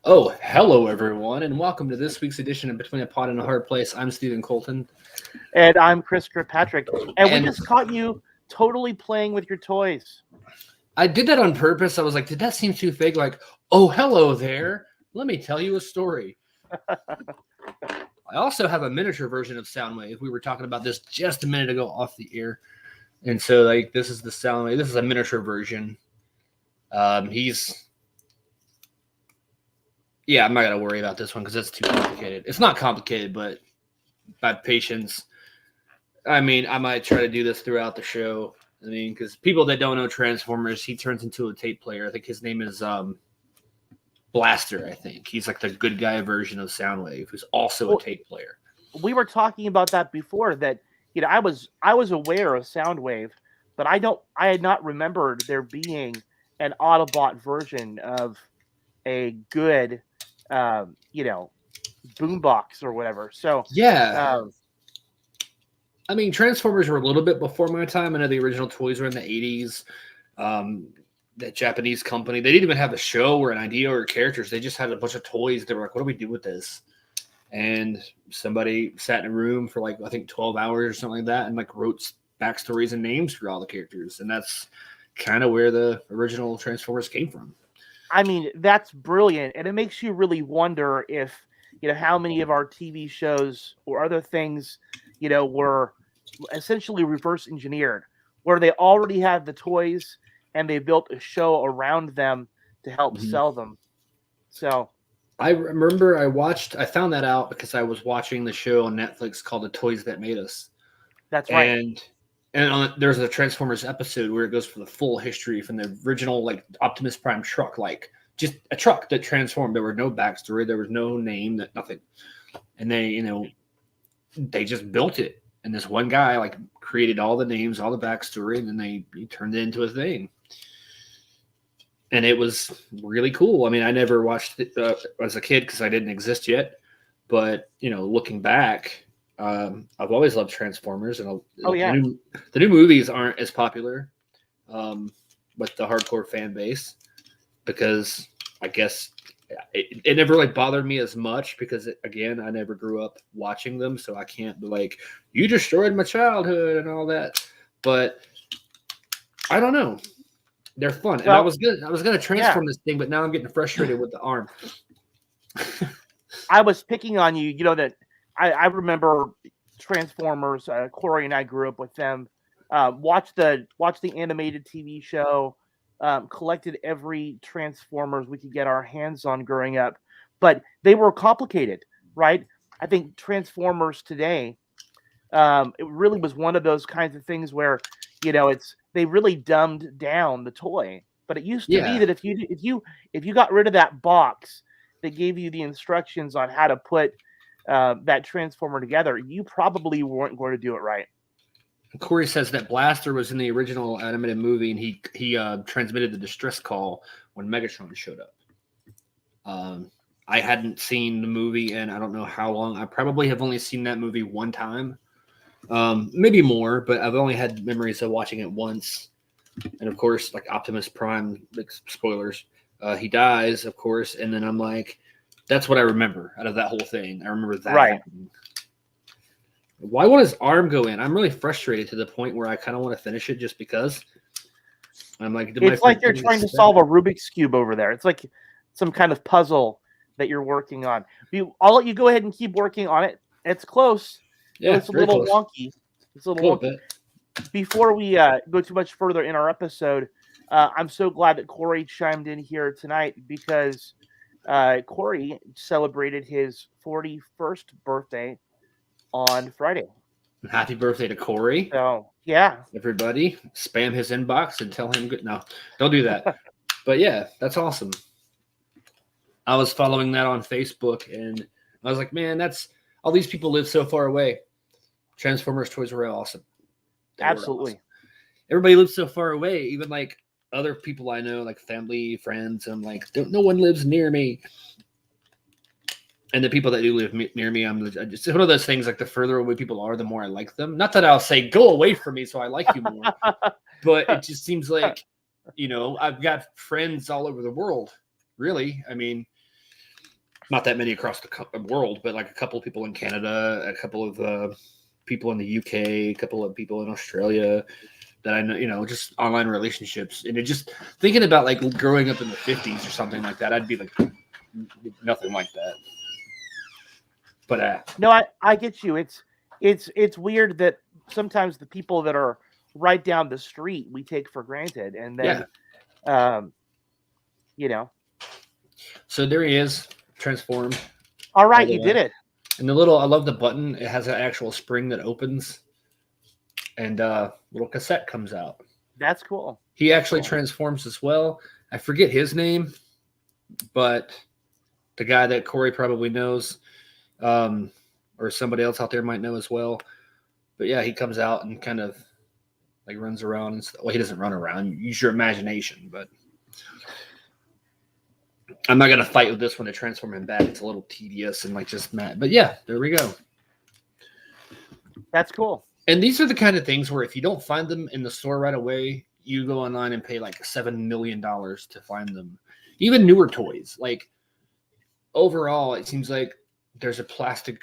Oh, hello everyone, and welcome to this week's edition of Between a Pot and a Hard Place. I'm Stephen Colton, And I'm Chris Kirkpatrick. And we and just caught you totally playing with your toys. I did that on purpose. I was like, did that seem too fake? Like, oh, hello there. Let me tell you a story. I also have a miniature version of Soundwave. We were talking about this just a minute ago off the air, and so this is the Soundwave. This is a miniature version. I'm not gonna worry about this one because it's too complicated. It's not complicated, but by patience. I mean, I might try to do this throughout the show. I mean, because people that don't know Transformers, he turns into a tape player. I think his name is Blaster, I think. He's like the good guy version of Soundwave, who's also a tape player. We were talking about that before, that I was aware of Soundwave, but I had not remembered there being an Autobot version of a good boombox or whatever. So yeah. I mean, Transformers were a little bit before my time. I know the original toys were in the 80s. That Japanese company, they didn't even have a show or an idea or characters. They just had a bunch of toys. They were like, what do we do with this? And somebody sat in a room for I think 12 hours or something like that and wrote backstories and names for all the characters. And that's kind of where the original Transformers came from. I mean, that's brilliant. And it makes you really wonder if, how many of our TV shows or other things, were essentially reverse engineered, where they already had the toys and they built a show around them to help sell them. So I remember I found that out because I was watching the show on Netflix called The Toys That Made Us. That's right. And there's a Transformers episode where it goes for the full history from the original Optimus Prime truck, just a truck that transformed. There was no backstory, there was no name, nothing. And they just built it. And this one guy created all the names, all the backstory, and then he turned it into a thing. And it was really cool. I mean, I never watched it as a kid because I didn't exist yet. But, looking back, I've always loved Transformers. And the new movies aren't as popular with the hardcore fan base because I guess it never bothered me as much because, again, I never grew up watching them. So I can't be like, you destroyed my childhood and all that. But I don't know. They're fun. And I was gonna transform this thing, but now I'm getting frustrated with the arm. I was picking on you, that I remember Transformers. Corey and I grew up with them. Watched the animated TV show. Collected every Transformers we could get our hands on growing up, but they were complicated, right? I think Transformers today, it really was one of those kinds of things where, they really dumbed down the toy. But it used to be that if you got rid of that box that gave you the instructions on how to put that Transformer together, you probably weren't going to do it right. Corey says that Blaster was in the original animated movie, and he transmitted the distress call when Megatron showed up. I hadn't seen the movie in I don't know how long. I probably have only seen that movie one time, maybe more, but I've only had memories of watching it once. And of course, Optimus Prime, spoilers, he dies, of course, and then I'm like, that's what I remember out of that whole thing. I remember that happening. Why won't his arm go in? I'm really frustrated to the point where I kind of want to finish it just because. I'm like, it's like you're trying to solve a Rubik's Cube over there. It's like some kind of puzzle that you're working on. I'll let you go ahead and keep working on it. It's close. Yeah, it's a little wonky. It's a little wonky. Before we go too much further in our episode, I'm so glad that Corey chimed in here tonight because Corey celebrated his 41st birthday on Friday. Happy birthday to Corey. So, yeah. Everybody, spam his inbox and tell him good. No, don't do that. But yeah, that's awesome. I was following that on Facebook and I was like, man, that's all these people live so far away. Transformers toys were awesome. Absolutely. Awesome. Everybody lives so far away, even other people I know, family, friends. And I'm like, no one lives near me. And the people that do live near me, I'm just one of those things. The further away people are, the more I like them. Not that I'll say go away from me, so I like you more, but it just seems like, I've got friends all over the world. Really, I mean, Not that many across the world, but like a couple of people in Canada, a couple of people in the UK, a couple of people in Australia that I know, just online relationships. And it just thinking about like growing up in the 50s or something like that, I'd be like, nothing like that. But no, I get you. It's weird that sometimes the people that are right down the street we take for granted, and then you know. So there he is, transformed. All right, you did it. And I love the button. It has an actual spring that opens, and little cassette comes out. That's cool. He actually transforms as well. I forget his name, but the guy that Corey probably knows, or somebody else out there might know as well. But yeah, he comes out and kind of like runs around and stuff. Well, he doesn't run around. Use your imagination, but I'm not gonna fight with this one to transform him back. It's a little tedious and like just mad. But yeah, there we go. That's cool. And these are the kind of things where if you don't find them in the store right away, you go online and pay like $7 million to find them. Even newer toys, like overall, it seems like there's a plastic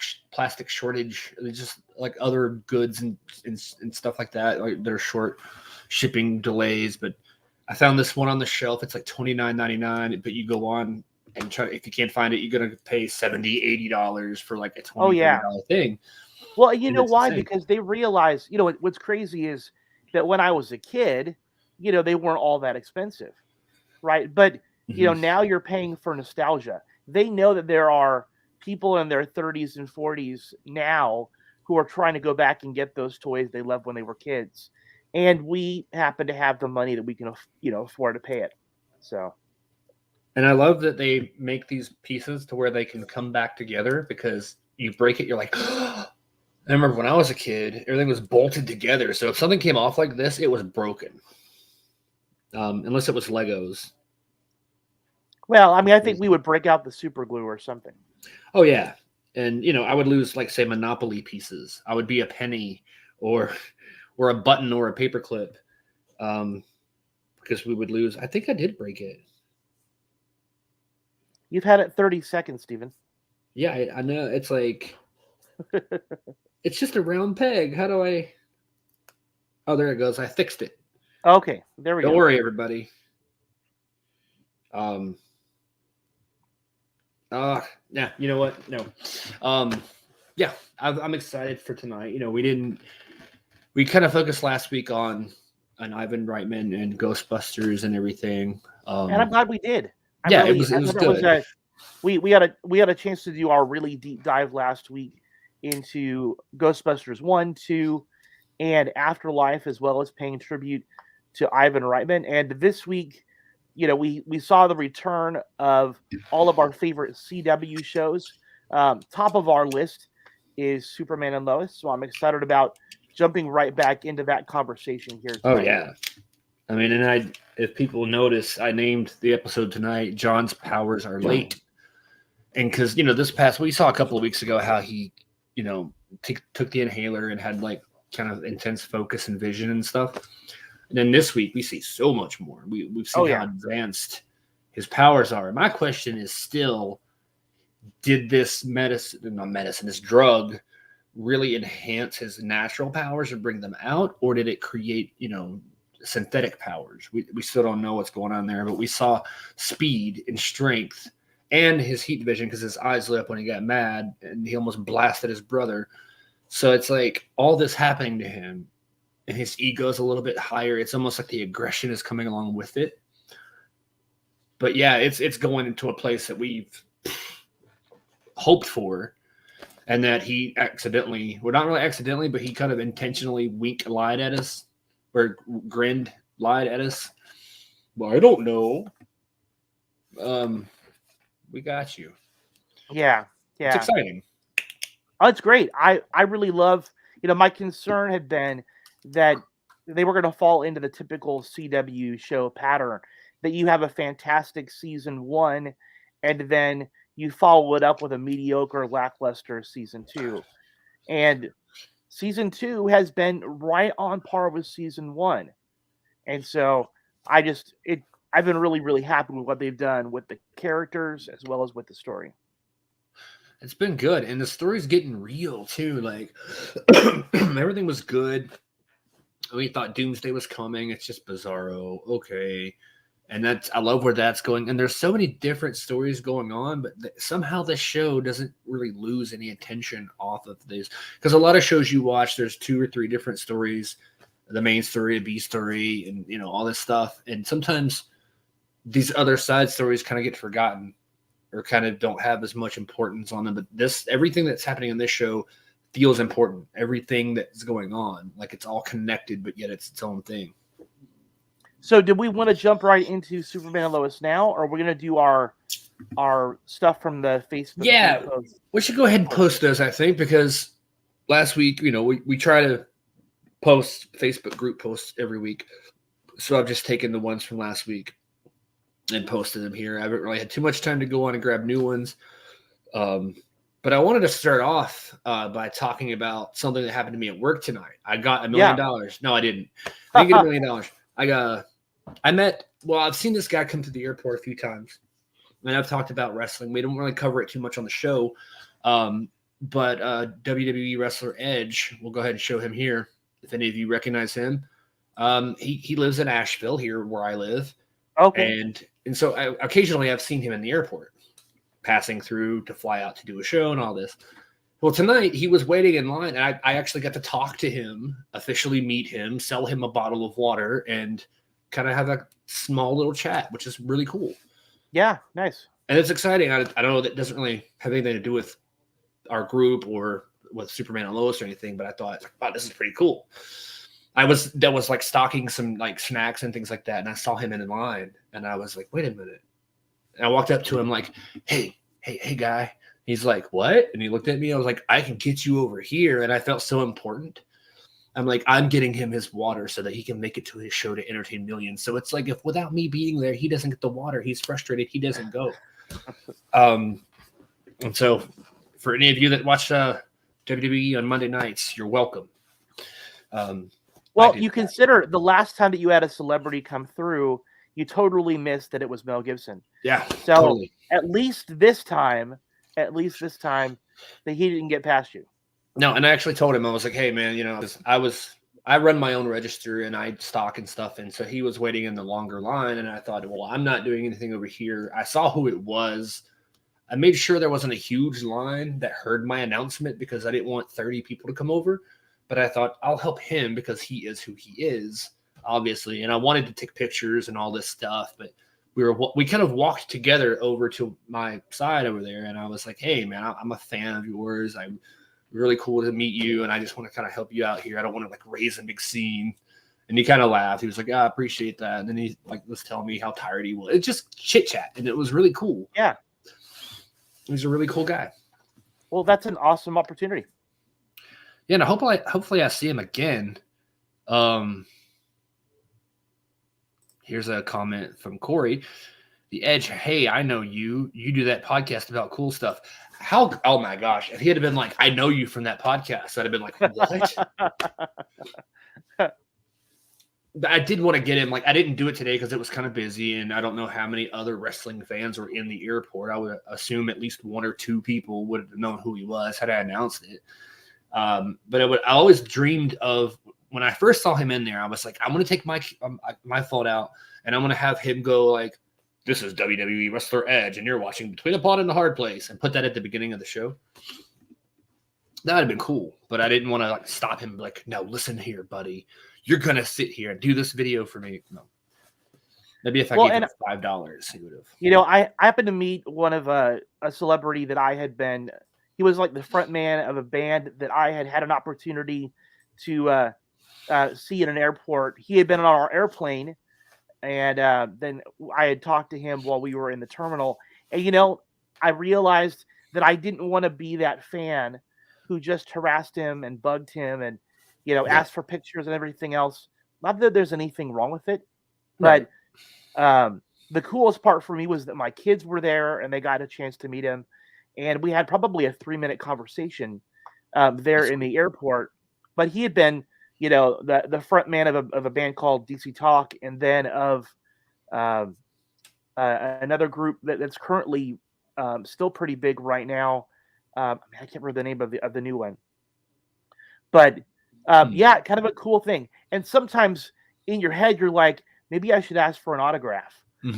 shortage. It's just like other goods and stuff like that. Like there's short shipping delays, but I found this one on the shelf. It's like $29.99, but you go on and try. If you can't find it, you're gonna pay $70, $80 for like a $20 thing. Well, you know why? Because they realize, what's crazy is that when I was a kid, they weren't all that expensive, right? But now you're paying for nostalgia. They know that there are people in their 30s and 40s now who are trying to go back and get those toys they loved when they were kids. And we happen to have the money that we can, afford to pay it. So, and I love that they make these pieces to where they can come back together, because you break it, you're like, I remember when I was a kid, everything was bolted together. So if something came off like this, it was broken. Unless it was Legos. Well, I mean, I think we would break out the super glue or something. Oh yeah, and I would lose like say Monopoly pieces. I would be a penny or a button or a paperclip, because we would lose. I think I did break it. You've had it 30 seconds, Steven. Yeah, I know. It's like it's just a round peg. How do I? Oh, there it goes. I fixed it. Okay, there we go. Don't worry, everybody. Yeah, you know what? No. Yeah, I'm excited for tonight. We kind of focused last week on Ivan Reitman and Ghostbusters and everything. And I'm glad we did. It was good. We had a chance to do our really deep dive last week into Ghostbusters 1, 2, and Afterlife, as well as paying tribute to Ivan Reitman. And this week, we saw the return of all of our favorite CW shows. Top of our list is Superman and Lois, so I'm excited about jumping right back into that conversation here tonight. Oh yeah, I mean, and if people notice, I named the episode tonight "John's Powers Are Late," and because we saw a couple of weeks ago how he, took the inhaler and had like kind of intense focus and vision and stuff. And then this week we see so much more. We've seen how advanced his powers are. My question is still, did this this drug really enhance his natural powers and bring them out, or did it create, synthetic powers? We still don't know what's going on there, but we saw speed and strength and his heat vision, because his eyes lit up when he got mad and he almost blasted his brother. So it's like all this happening to him, and his ego is a little bit higher. It's almost like the aggression is coming along with it. But yeah, it's going into a place that we've hoped for, and that he not really accidentally, but he kind of intentionally lied at us, or lied at us. Well, I don't know. We got you. Yeah. It's exciting. Oh, it's great. I really love, my concern had been that they were going to fall into the typical CW show pattern, that you have a fantastic season 1 and then you follow it up with a mediocre, lackluster season 2. And season 2 has been right on par with season 1. And so I've been really, really happy with what they've done with the characters as well as with the story. It's been good, and the story's getting real too. Like everything was good. We thought Doomsday was coming. It's just Bizarro. Okay. And I love where that's going. And there's so many different stories going on, but somehow this show doesn't really lose any attention off of this. Because a lot of shows you watch, there's 2 or 3 different stories, the main story, a B story, and all this stuff. And sometimes these other side stories kind of get forgotten or kind of don't have as much importance on them. But everything that's happening in this show feels important. Everything that's going on, like it's all connected, but yet it's its own thing. So, did we want to jump right into Superman and Lois now, or are we going to do our stuff from the Facebook? Yeah, we should go ahead and post those, I think, because last week, we try to post Facebook group posts every week. So I've just taken the ones from last week and posted them here. I haven't really had too much time to go on and grab new ones. But I wanted to start off by talking about something that happened to me at work tonight. I got $1 million. No, I didn't. I didn't get $1 million. I've seen this guy come to the airport a few times, and I've talked about wrestling. We don't really cover it too much on the show, but WWE wrestler Edge, we'll go ahead and show him here if any of you recognize him. He lives in Asheville, here where I live. Okay. And so occasionally I've seen him in the airport, passing through to fly out to do a show and all this. Well, tonight he was waiting in line, and I actually got to talk to him, officially meet him, sell him a bottle of water, and kind of have a small little chat, which is really cool. Yeah, nice. And it's exciting. I know that doesn't really have anything to do with our group or with Superman and Lois or anything, but I thought, wow, this is pretty cool. I was like stocking some like snacks and things like that, and I saw him in line, and I was like, wait a minute. And I walked up to him like, hey, guy. He's like, what? And he looked at me. I was like, I can get you over here. And I felt so important. I'm like, I'm getting him his water so that he can make it to his show to entertain millions. So it's like, if without me being there, he doesn't get the water, he's frustrated, he doesn't go. And so for any of you that watch WWE on Monday nights, you're welcome. Well, you consider the last time that you had a celebrity come through, you totally missed that it was Mel Gibson. Yeah, so totally. At least this time, that he didn't get past you. No, and I actually told him, I was like, hey man, I run my own register and I stock and stuff, and so he was waiting in the longer line, and I thought, well, I'm not doing anything over here. I saw who it was. I made sure there wasn't a huge line that heard my announcement because I didn't want 30 people to come over, but I thought I'll help him because he is who he is, obviously, and I wanted to take pictures and all this stuff, but we kind of walked together over to my side over there, and I was like, hey man, I'm a fan of yours. I'm really cool to meet you, and I just want to kind of help you out here. I don't want to like raise a big scene. And he kind of laughed. He was like, I appreciate that. And then he like was telling me how tired he was. It's just chit chat, and it was really cool. Yeah, he's a really cool guy. Well, that's an awesome opportunity. Yeah, and hopefully I see him again. Here's a comment from Corey. The Edge, hey, I know you. You do that podcast about cool stuff. Oh my gosh. If he had been like, I know you from that podcast, I'd have been like, what? I did want to get him. Like, I didn't do it today because it was kind of busy, and I don't know how many other wrestling fans were in the airport. I would assume at least 1 or 2 people would have known who he was had I announced it. But I always dreamed of, when I first saw him in there, I was like, I'm going to take my phone out, and I'm going to have him go like, this is WWE wrestler Edge, and you're watching Between the Pond and the Hard Place, and put that at the beginning of the show. That would have been cool, but I didn't want to like stop him. Like, no, listen here, buddy. You're going to sit here and do this video for me. No. Maybe if I gave him $5, he would have. I happened to meet one of a celebrity that I had been. He was like the front man of a band that I had an opportunity to see in an airport. He had been on our airplane, and then I had talked to him while we were in the terminal. And, I realized that I didn't want to be that fan who just harassed him and bugged him and, asked for pictures and everything else. Not that there's anything wrong with it, but the coolest part for me was that my kids were there and they got a chance to meet him. And we had probably a 3-minute conversation there in the airport. But he had been, the front man of a band called Bitsie Tulloch, and then of another group that's currently still pretty big right now I can't remember the name of the new one, but yeah, kind of a cool thing. And sometimes in your head, you're like, maybe I should ask for an autograph,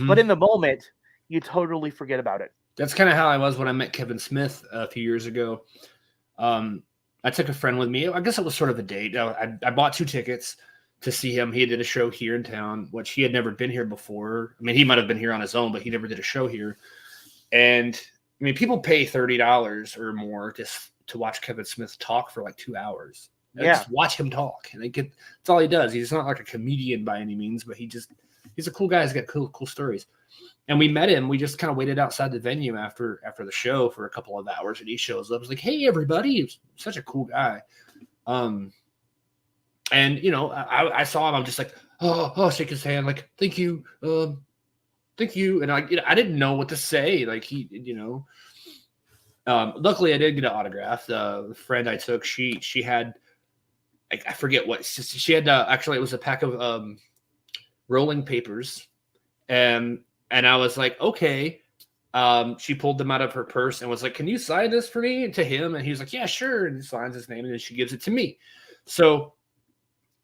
but in the moment, you totally forget about it. That's kind of how I was when I met Kevin Smith a few years ago. I took a friend with me. I guess it was sort of a date. I bought 2 tickets to see him. He did a show here in town, which he had never been here before. I mean, he might have been here on his own, but he never did a show here. And I mean, people pay $30 or more just to watch Kevin Smith talk for like 2 hours. Just watch him talk. And that's all he does. He's not like a comedian by any means, but he's a cool guy. He's got cool stories. And we met him. We just kind of waited outside the venue after the show for a couple of hours, and he shows up. I was like, "Hey, everybody!" He's such a cool guy. And I saw him. I'm just like, oh, shake his hand, like, thank you, thank you. And I didn't know what to say. Like luckily I did get an autograph. The friend I took, she had, like, I forget what. She had actually, it was a pack of rolling papers, and I was like, okay. She pulled them out of her purse and was like, "Can you sign this for me?" And to him, and he was like, "Yeah, sure." And he signs his name, and then she gives it to me. So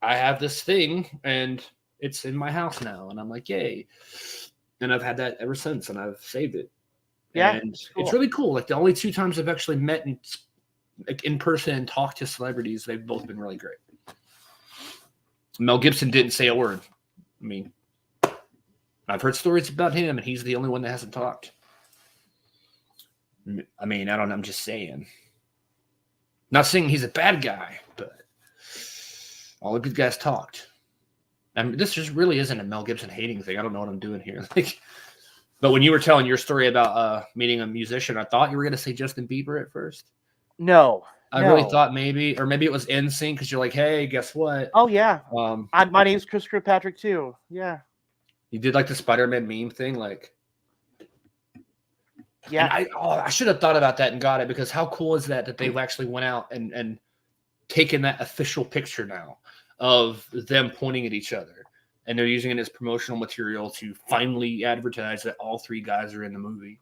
I have this thing, and it's in my house now, and I'm like, yay. And I've had that ever since, and I've saved it. Yeah, and cool. It's really cool. Like, the only 2 times I've actually met in person and talked to celebrities, they've both been really great. Mel Gibson didn't say a word. I mean, I've heard stories about him, and he's the only one that hasn't talked. I mean, I don't know. I'm just saying. Not saying he's a bad guy, but all the good guys talked. I mean, this just really isn't a Mel Gibson hating thing. I don't know what I'm doing here. But when you were telling your story about meeting a musician, I thought you were going to say Justin Bieber at first. No. I really thought maybe it was NSYNC, because you're like, hey, guess what? Oh, yeah. My name's Chris Kirkpatrick, too. Yeah. You did like the Spider-Man meme thing, like. Yeah. I should have thought about that and got it, because how cool is that they've actually went out and taken that official picture now of them pointing at each other, and they're using it as promotional material to finally advertise that all 3 guys are in the movie.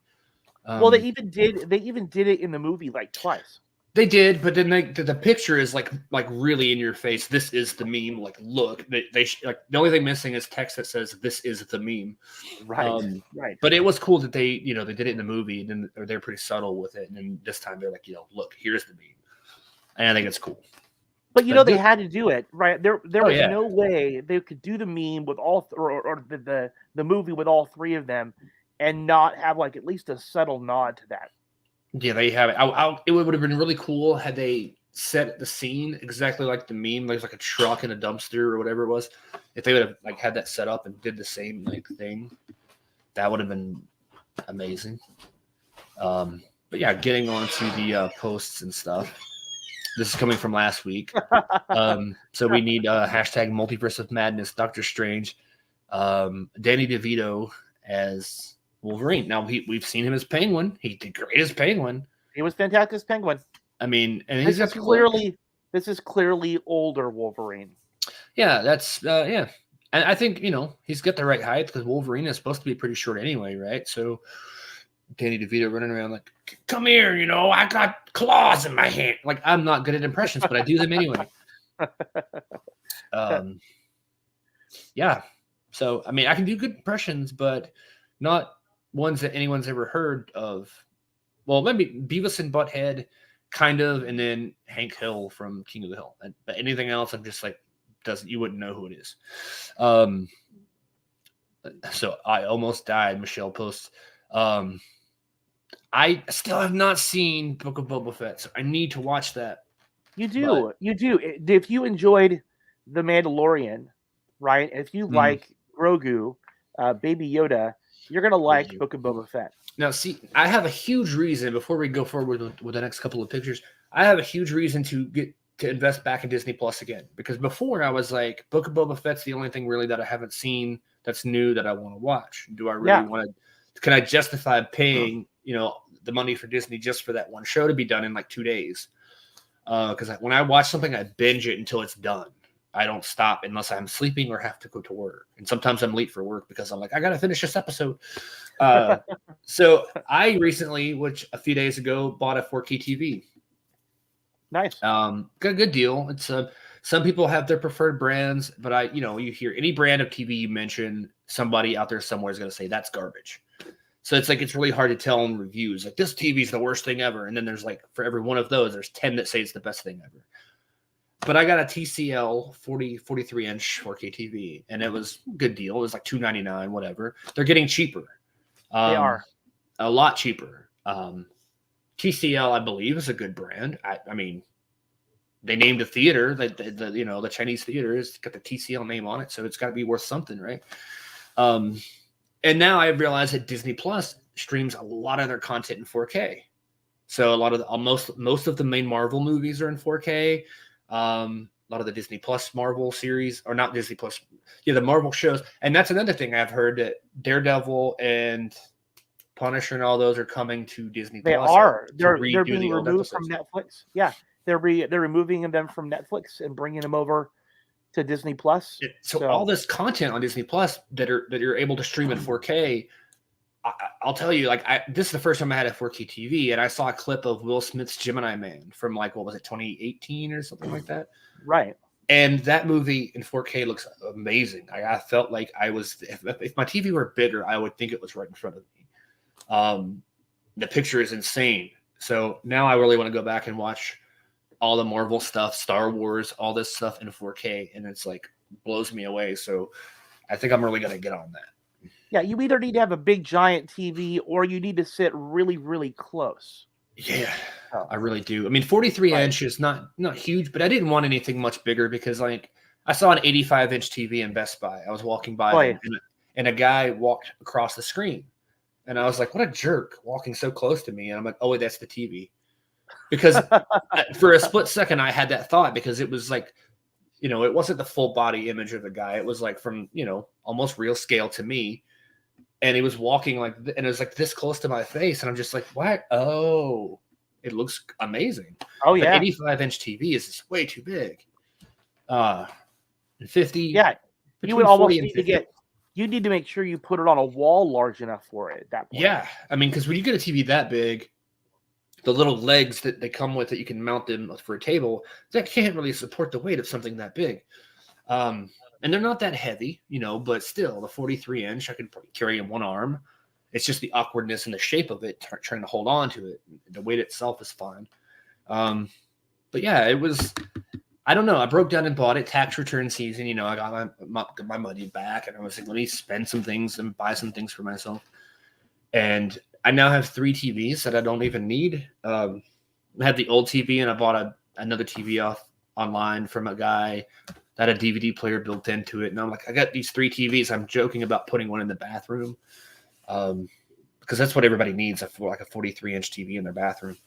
Well, they even did it in the movie like twice. They did, but then the picture is like really in your face. This is the meme. Like, look, they like, the only thing missing is text that says this is the meme. Right. Right. But it was cool that they did it in the movie, and then they're pretty subtle with it. And then this time they're like, look, here's the meme. And I think it's cool. But they had to do it, right? There was no way they could do the meme with all or the movie with all 3 of them and not have like at least a subtle nod to that. Yeah, they have it. It would have been really cool had they set the scene exactly like the meme, like a truck and a dumpster or whatever it was. If they would have like had that set up and did the same like thing, that would have been amazing. But yeah, getting on to the posts and stuff. This is coming from last week. So we need hashtag Multiverse of Madness, Doctor Strange, Danny DeVito as Wolverine. Now we've seen him as Penguin. He did great as Penguin. He was fantastic as Penguin. I mean, and this is clearly older Wolverine. Yeah, that's yeah. And I think he's got the right height, because Wolverine is supposed to be pretty short anyway, right? So Danny DeVito running around like, come here, I got claws in my hand. Like, I'm not good at impressions, but I do them anyway. Yeah. So, I mean, I can do good impressions, but not ones that anyone's ever heard of. Well, maybe Beavis and Butthead, kind of, and then Hank Hill from King of the Hill. But anything else, I'm just like, you wouldn't know who it is. So I almost died, Michelle posts. I still have not seen Book of Boba Fett, so I need to watch that. You do. If you enjoyed The Mandalorian, right? If you like Grogu, Baby Yoda, you're going to like Book of Boba Fett. Now, see, I have a huge reason, before we go forward with the next couple of pictures, I have a huge reason to invest back in Disney Plus again. Because before I was like, Book of Boba Fett's the only thing really that I haven't seen that's new that I want to watch. Do I really want to? Can I justify paying, the money for Disney just for that one show to be done in like 2 days? Because when I watch something, I binge it until it's done. I don't stop unless I'm sleeping or have to go to work. And sometimes I'm late for work because I'm like, I got to finish this episode. So I recently, which a few days ago, bought a 4K TV. Nice. Got a good deal. It's some people have their preferred brands, but you hear any brand of TV you mention, somebody out there somewhere is going to say that's garbage. So it's like, it's really hard to tell in reviews. Like, this TV is the worst thing ever. And then there's like, for every one of those, there's 10 that say it's the best thing ever. But I got a TCL 43-inch 4K TV, and it was a good deal. It was like $299, whatever. They're getting cheaper. They are. A lot cheaper. TCL, I believe, is a good brand. I mean, they named a theater, the Chinese theater has got the TCL name on it, so it's got to be worth something, right? And now I realize that Disney Plus streams a lot of their content in 4K. So a lot of most of the main Marvel movies are in 4K. A lot of the Disney Plus Marvel series, or not Disney Plus, the Marvel shows. And that's another thing I've heard, that Daredevil and Punisher and all those are coming to Disney They Plus. are. They're being removed from Netflix. Yeah, they're removing them from Netflix and bringing them over to Disney Plus. So all this content on Disney Plus that you're able to stream in 4K. I'll tell you, this is the first time I had a 4K TV, and I saw a clip of Will Smith's Gemini Man from 2018 or something like that. Right. And that movie in 4K looks amazing. I felt like I was, if my TV were bigger, I would think it was right in front of me. The picture is insane. So now I really want to go back and watch all the Marvel stuff, Star Wars, all this stuff in 4K, and it's like blows me away. So I think I'm really going to get on that. Yeah, you either need to have a big giant TV or you need to sit really, really close. Yeah, I really do. I mean, 43-inch is not huge, but I didn't want anything much bigger because, like, I saw an 85-inch TV in Best Buy. I was walking by and a guy walked across the screen. And I was like, what a jerk, walking so close to me. And I'm like, oh, wait, that's the TV. Because for a split second, I had that thought, because it was like, it wasn't the full body image of the guy. It was like from, almost real scale to me. And he was walking and it was like this close to my face. And I'm just like, what? Oh, it looks amazing. Oh, yeah. The 85-inch TV is just way too big. 50. Yeah. You would almost need to you need to make sure you put it on a wall large enough for it at that point. Yeah. I mean, because when you get a TV that big, the little legs that they come with that you can mount them for a table, that can't really support the weight of something that big. And they're not that heavy, but still, the 43-inch, I could carry in one arm. It's just the awkwardness and the shape of it, trying to hold on to it. The weight itself is fine. But yeah, it was, I don't know. I broke down and bought it. Tax return season, I got my money back, and I was like, let me spend some things and buy some things for myself. And I now have 3 TVs that I don't even need. I had the old TV, and I bought another TV online from a guy that had a DVD player built into it. And I'm like, I got these 3 TVs. I'm joking about putting one in the bathroom, because that's what everybody needs, like a 43-inch TV in their bathroom.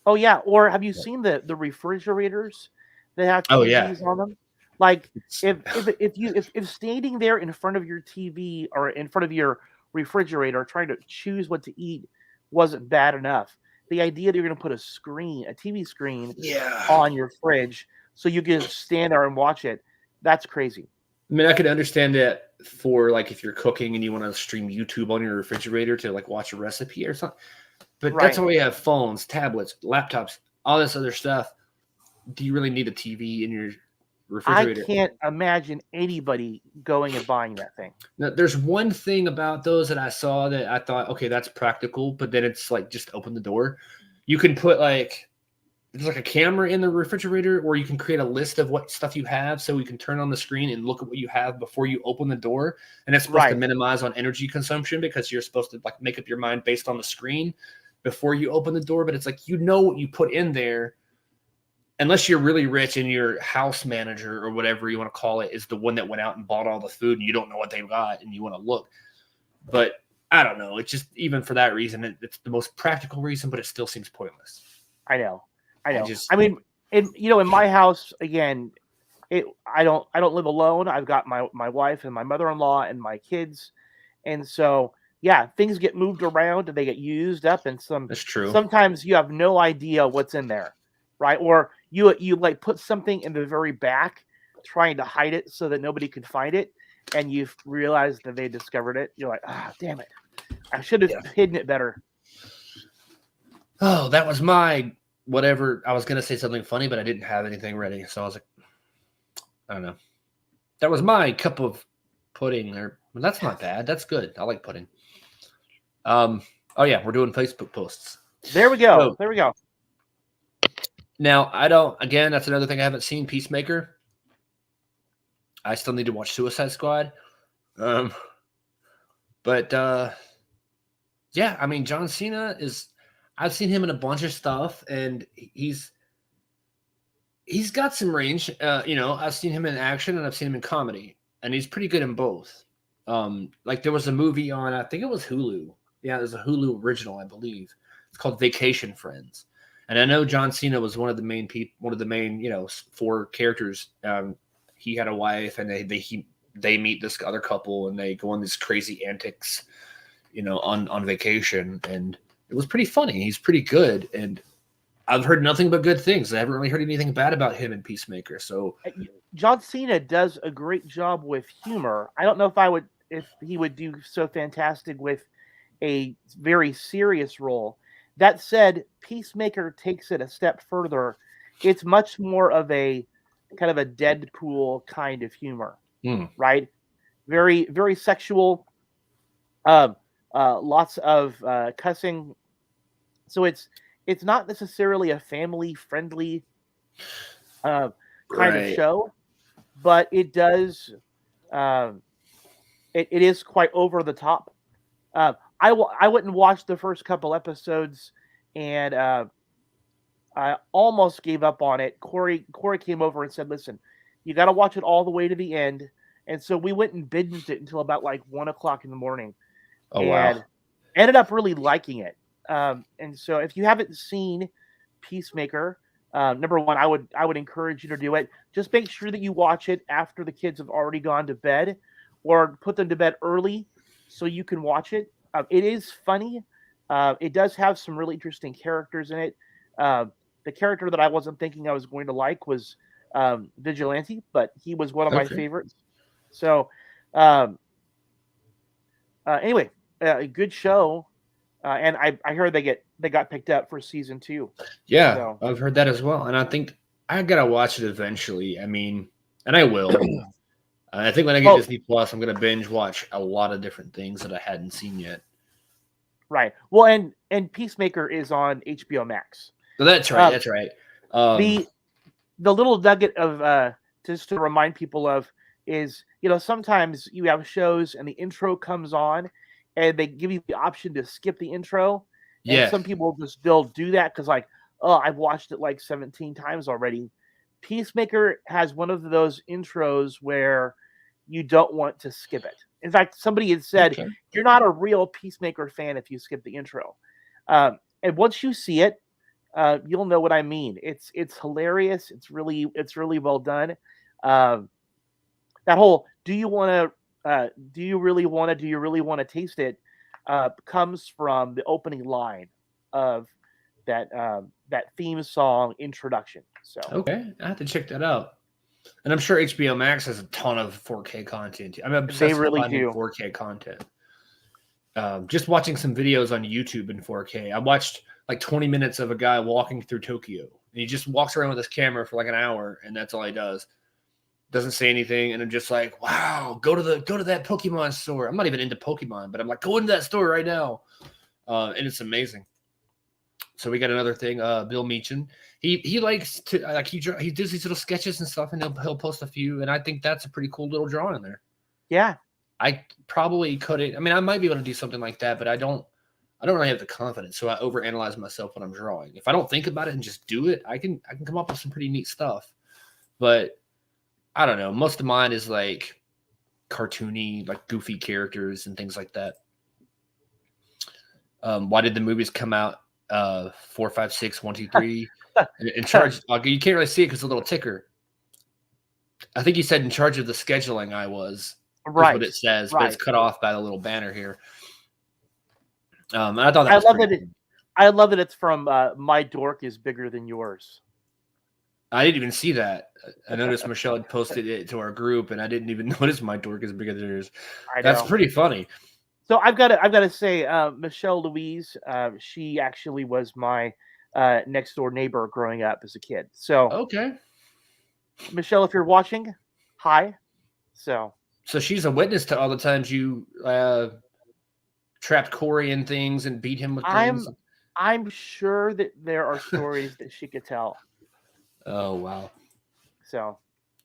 Oh, yeah. Or have you seen the refrigerators that have TVs on them? Like, if standing there in front of your TV or in front of your refrigerator trying to choose what to eat wasn't bad enough, the idea that you're going to put a TV screen on your fridge so you can stand there and watch it, that's crazy. I mean, I could understand that for, like, if you're cooking and you want to stream YouTube on your refrigerator to, like, watch a recipe or something. But that's why we have phones, tablets, laptops, all this other stuff. Do you really need a TV in your refrigerator? I can't imagine anybody going and buying that thing. Now, there's one thing about those that I saw that I thought, okay, that's practical, but then it's like, just open the door. You can put there's like a camera in the refrigerator, or you can create a list of what stuff you have, so you can turn on the screen and look at what you have before you open the door. And it's supposed to minimize on energy consumption, because you're supposed to make up your mind based on the screen before you open the door. But it's like, what you put in there, unless you're really rich and your house manager or whatever you want to call it is the one that went out and bought all the food, and you don't know what they've got and you want to look. But I don't know. It's just, even for that reason, it's the most practical reason, but it still seems pointless. I know. I mean, in my house, again, I don't live alone. I've got my wife and my mother-in-law and my kids. And so, yeah, things get moved around and they get used up. And that's true. Sometimes you have no idea what's in there, right? Or you like put something in the very back trying to hide it so that nobody could find it, and you realize that they discovered it. You're like, damn it. I should have hidden it better. Oh, that was my whatever. I was going to say something funny, but I didn't have anything ready. So I was like, I don't know. That was my cup of pudding. Well, that's not bad. That's good. I like pudding. Oh, yeah. We're doing Facebook posts. There we go. Now, again, that's another thing I haven't seen, Peacemaker. I still need to watch Suicide Squad. But yeah, I mean, John Cena I've seen him in a bunch of stuff, and he's got some range. I've seen him in action and I've seen him in comedy, and he's pretty good in both. Like there was a movie on, I think it was Hulu. Yeah, there's a Hulu original, I believe. It's called Vacation Friends. And I know John Cena was one of the main 4 characters. He had a wife, and they meet this other couple, and they go on these crazy antics, on vacation, and it was pretty funny. He's pretty good, and I've heard nothing but good things. I haven't really heard anything bad about him in Peacemaker. So John Cena does a great job with humor. I don't know if he would do so fantastic with a very serious role. That said, Peacemaker takes it a step further. It's much more of a kind of a Deadpool kind of humor, right? Very, very sexual. Lots of cussing. So it's not necessarily a family friendly kind of show, but it does. It is quite over the top. I wouldn't watch the first couple episodes, and I almost gave up on it. Corey came over and said, "Listen, you got to watch it all the way to the end." And so we went and binged it until about like 1 o'clock in the morning. Oh, and wow. Ended up really liking it. And so if you haven't seen Peacemaker, number one, I would encourage you to do it. Just make sure that you watch it after the kids have already gone to bed, or put them to bed early so you can watch it. It is funny. It does have some really interesting characters in it. The character that I wasn't thinking I was going to like was Vigilante, but he was one of my favorites. So anyway, a good show. And I heard they got picked up for season 2. Yeah, so. I've heard that as well, and I think I gotta watch it eventually. I mean, and I will. I think when I get Disney Plus, I'm gonna binge watch a lot of different things that I hadn't seen yet. Right. Well, and Peacemaker is on HBO Max. So that's right. That's right. The little nugget of just to remind people of is, sometimes you have shows and the intro comes on, and they give you the option to skip the intro. And some people just still do that because, like, I've watched it like 17 times already. Peacemaker has one of those intros where you don't want to skip it. In fact, somebody had said, you're not a real Peacemaker fan if you skip the intro. And once you see it, you'll know what I mean. It's hilarious. It's really well done. That whole do you really want to taste it comes from the opening line of that theme song introduction. So I have to check that out. And I'm sure HBO Max has a ton of 4K content. I'm obsessed with finding 4K content. Just watching some videos on YouTube in 4K. I watched like 20 minutes of a guy walking through Tokyo. And he just walks around with his camera for like an hour, and that's all he does. Doesn't say anything, and I'm just like, wow, go to that Pokemon store. I'm not even into Pokemon, but I'm like, go into that store right now. And it's amazing. So we got another thing. Bill Meachin. He likes to he does these little sketches and stuff, and he'll post a few, and I think that's a pretty cool little drawing in there. Yeah. I probably couldn't. I mean, I might be able to do something like that, but I don't really have the confidence. So I overanalyze myself when I'm drawing. If I don't think about it and just do it, I can come up with some pretty neat stuff. But I don't know. Most of mine is like cartoony, like goofy characters and things like that. Why did the movies come out 4, 5, 6, 1, 2, 3 in charge? You can't really see it because it's a little ticker. I think you said in charge of the scheduling. I was right. What it says, but it's cut off by the little banner here. I thought I love that it's from My Dork is Bigger Than Yours. I didn't even see that. I noticed Michelle had posted it to our group, and I didn't even notice my dork is bigger than yours. That's pretty funny. So I've got to say, Michelle Louise, she actually was my next door neighbor growing up as a kid. So okay, Michelle, if you're watching, hi. So she's a witness to all the times you trapped Corey in things and beat him with things. I'm sure that there are stories that she could tell. Oh wow! So,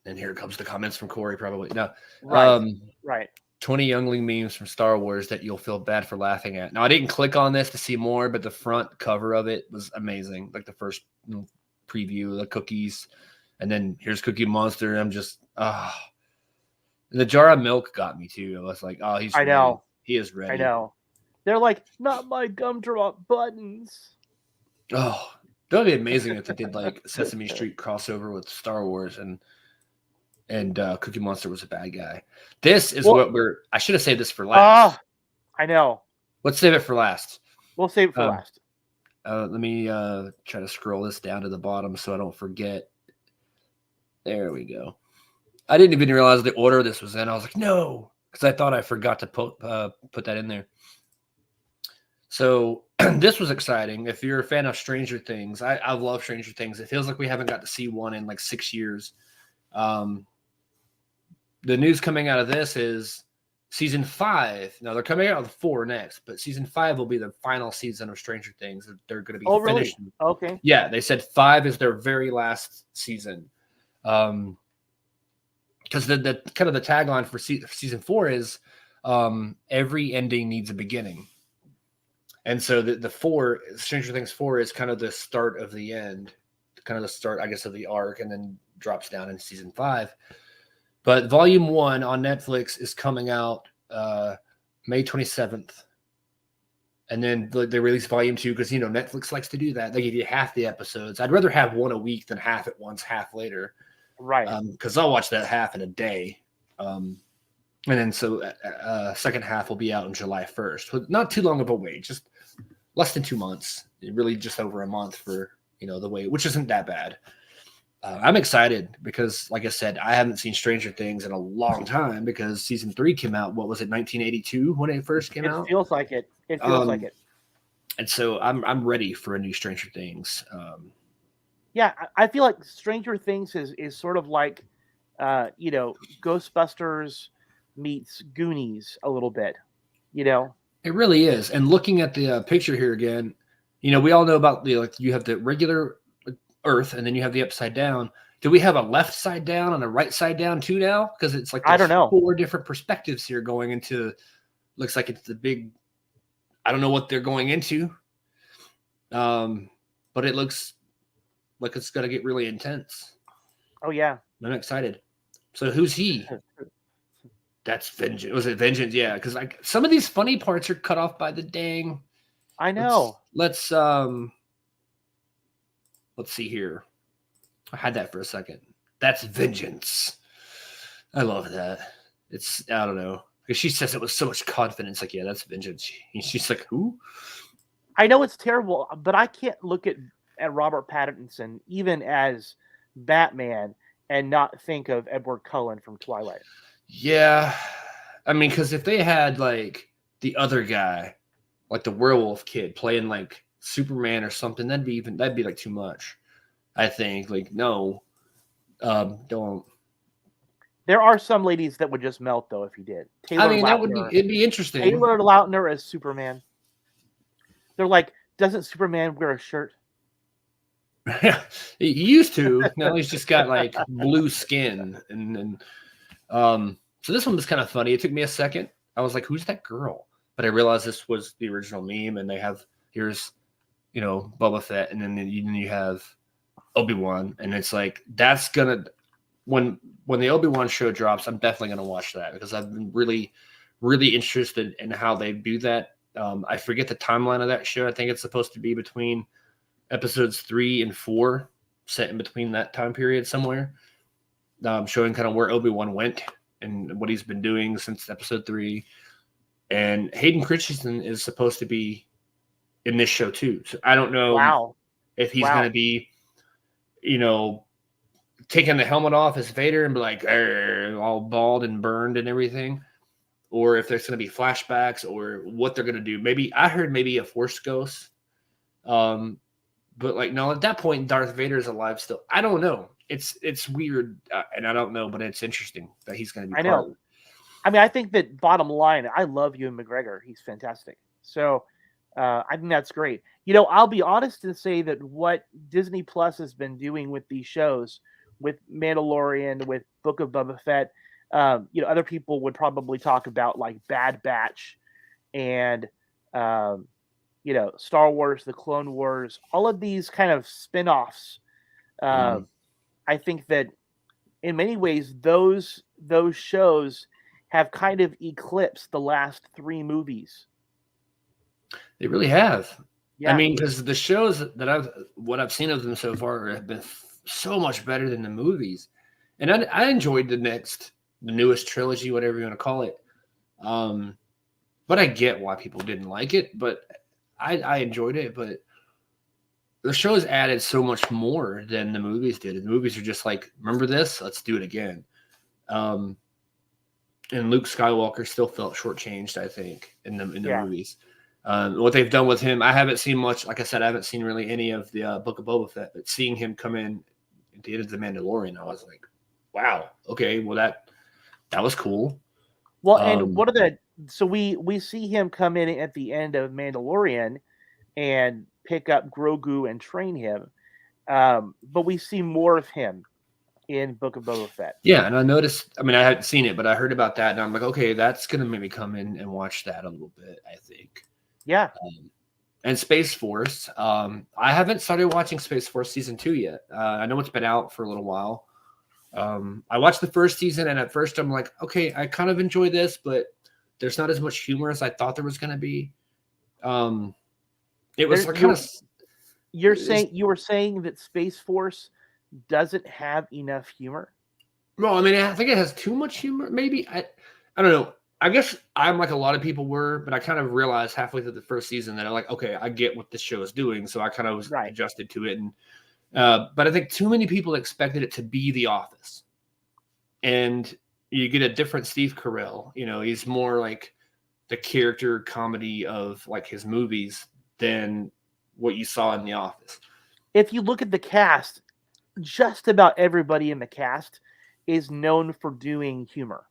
and here comes the comments from Corey. Probably no, right. 20 youngling memes from Star Wars that you'll feel bad for laughing at. Now, I didn't click on this to see more, but the front cover of it was amazing. Like the first preview of the cookies. And then here's Cookie Monster. I'm just, the jar of milk got me too. I was like, oh, he's ready. Know. He is ready. I know. They're like, not my gumdrop buttons. Oh, that would be amazing if they did like Sesame Street crossover with Star Wars and Cookie Monster was a bad guy. This is what I should have saved this for last. I know. Let's save it for last. We'll save it for last. Let me try to scroll this down to the bottom so I don't forget. There we go. I didn't even realize the order this was in. I was like, no, because I thought I forgot to put that in there. So this was exciting. If you're a fan of Stranger Things, I love Stranger Things. It feels like we haven't got to see one in like 6 years. The news coming out of this is season 5. Now they're coming out with 4 next, but season 5 will be the final season of Stranger Things. They're going to be finished. Really? Okay. Yeah, they said 5 is their very last season. Because the kind of the tagline for season 4 is every ending needs a beginning. And so the 4, Stranger Things 4 is kind of the start of the end, kind of the start, I guess, of the arc, and then drops down in season 5. But volume 1 on Netflix is coming out May 27th. And then they release volume 2 because, Netflix likes to do that. They give you half the episodes. I'd rather have one a week than half at once, half later. Right. Because I'll watch that half in a day. And then so second half will be out on July 1st. Not too long of a wait, just less than 2 months. Really just over a month for, the wait, which isn't that bad. I'm excited because, like I said, I haven't seen Stranger Things in a long time because season 3 came out. What was it, 1982 when it first came out? It feels like it. It feels like it. And so I'm ready for a new Stranger Things. Yeah, I feel like Stranger Things is sort of like, Ghostbusters meets Goonies a little bit. It really is. And looking at the picture here again, we all know about you have the regular Earth, and then you have the upside down. Do we have a left side down and a right side down too now? Because it's like I don't know, 4 different perspectives here going into. Looks like it's the big. I don't know what they're going into, but it looks like it's gonna get really intense. Oh yeah, I'm excited. So who's he? That's Vengeance. Was it Vengeance? Yeah, because like some of these funny parts are cut off by the dang. I know. Let's see here. I had that for a second. That's Vengeance. I love that. I don't know. Because she says it with so much confidence. Like, yeah, that's Vengeance. She's like, who? I know it's terrible, but I can't look at Robert Pattinson even as Batman and not think of Edward Cullen from Twilight. Yeah. I mean, because if they had like the other guy, like the werewolf kid playing like Superman or something, that'd be like too much. I think like no, don't. There are some ladies that would just melt though if you did. It'd be interesting. Taylor Lautner as Superman. They're like, doesn't Superman wear a shirt? He used to. Now he's just got like blue skin, and so this one was kind of funny. It took me a second. I was like, who's that girl? But I realized this was the original meme, and here's Boba Fett, and then you have Obi-Wan, and it's like that's gonna when the Obi-Wan show drops, I'm definitely gonna watch that because I've been really, really interested in how they do that. I forget the timeline of that show. I think it's supposed to be between episodes 3 and 4, set in between that time period somewhere, showing kind of where Obi-Wan went and what he's been doing since episode 3. And Hayden Christensen is supposed to be in this show too. So I don't know if he's going to be, taking the helmet off as Vader and be like all bald and burned and everything, or if there's going to be flashbacks or what they're going to do. Maybe I heard maybe a Force ghost, but like no, at that point Darth Vader is alive still. I don't know. It's weird, and I don't know, but it's interesting that he's going to be part of it. I mean, I think that bottom line, I love Ewan McGregor. He's fantastic. So I think that's great. I'll be honest and say that what Disney Plus has been doing with these shows, with Mandalorian, with Book of Boba Fett, other people would probably talk about like Bad Batch and, Star Wars, the Clone Wars, all of these kind of spin-offs. I think that in many ways, those shows have kind of eclipsed the last 3 movies. They really have. Yeah. I mean, because the shows that I've seen of them so far have been so much better than the movies, and I enjoyed the newest trilogy, whatever you want to call it. But I get why people didn't like it, but I enjoyed it. But the shows added so much more than the movies did. The movies are just like, remember this? Let's do it again. And Luke Skywalker still felt shortchanged, I think, in the movies. What they've done with him, I haven't seen much. Like I said, I haven't seen really any of the Book of Boba Fett, but seeing him come in at the end of The Mandalorian, I was like, wow, okay, well that was cool. Well, and so we see him come in at the end of Mandalorian and pick up Grogu and train him, but we see more of him in Book of Boba Fett. Yeah, and I noticed, I mean, I hadn't seen it, but I heard about that, and I'm like, okay, that's going to make me come in and watch that a little bit, I think. Yeah. And Space Force. I haven't started watching Space Force Season 2 yet. I know it's been out for a little while. I watched the first season, and at first I'm like, okay, I kind of enjoy this, but there's not as much humor as I thought there was going to be. It was kind of... You were saying that Space Force doesn't have enough humor? Well, I mean, I think it has too much humor. Maybe I don't know. I guess I'm like a lot of people were, but I kind of realized halfway through the first season that I'm like, okay, I get what this show is doing, so I kind of was adjusted to it. And but I think too many people expected it to be The Office, and you get a different Steve Carell. He's more like the character comedy of like his movies than what you saw in The Office. If you look at the cast, just about everybody in the cast is known for doing humor.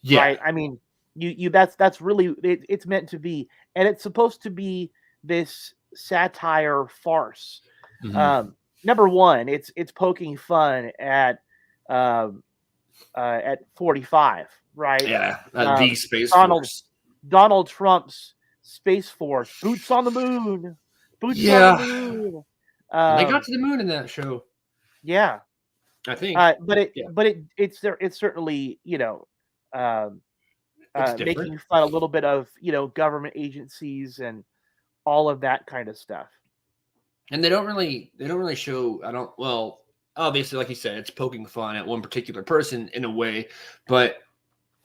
Yeah. Right? I mean, that's really it's meant to be, and it's supposed to be this satire farce. Mm-hmm. Number one, it's poking fun at 45, right? Yeah, the Space Force. Donald Trump's Space Force, boots on the moon. Boots on the moon. They got to the moon in that show. Yeah, I think. It's certainly making fun a little bit of government agencies and all of that kind of stuff. And they don't really show. Well, obviously, like you said, it's poking fun at one particular person in a way, but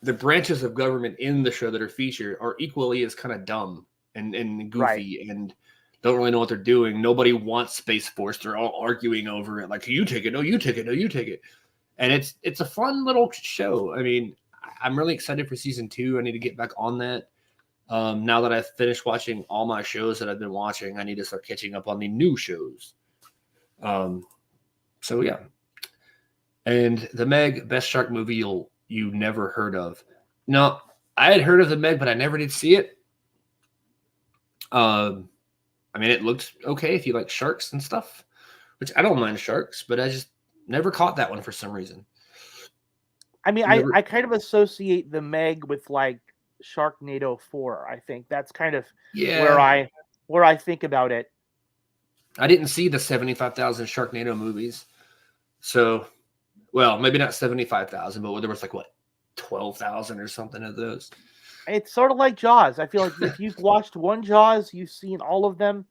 the branches of government in the show that are featured are equally as kind of dumb and goofy and don't really know what they're doing. Nobody wants Space Force. They're all arguing over it. Like, you take it. No, you take it. No, you take it. And it's a fun little show. I mean, I'm really excited for season 2. I need to get back on that. Now that I've finished watching all my shows that I've been watching, I need to start catching up on the new shows. So yeah. And the Meg, best shark movie you never heard of. No, I had heard of the Meg, but I never did see it. I mean, it looks okay if you like sharks and stuff, which I don't mind sharks, but I just never caught that one for some reason. I mean, I kind of associate the Meg with like Sharknado 4. I think that's kind of where I think about it. I didn't see the 75,000 Sharknado movies. So, well, maybe not 75,000, but there was like, 12,000 or something of those. It's sort of like Jaws. I feel like if you've watched one Jaws, you've seen all of them.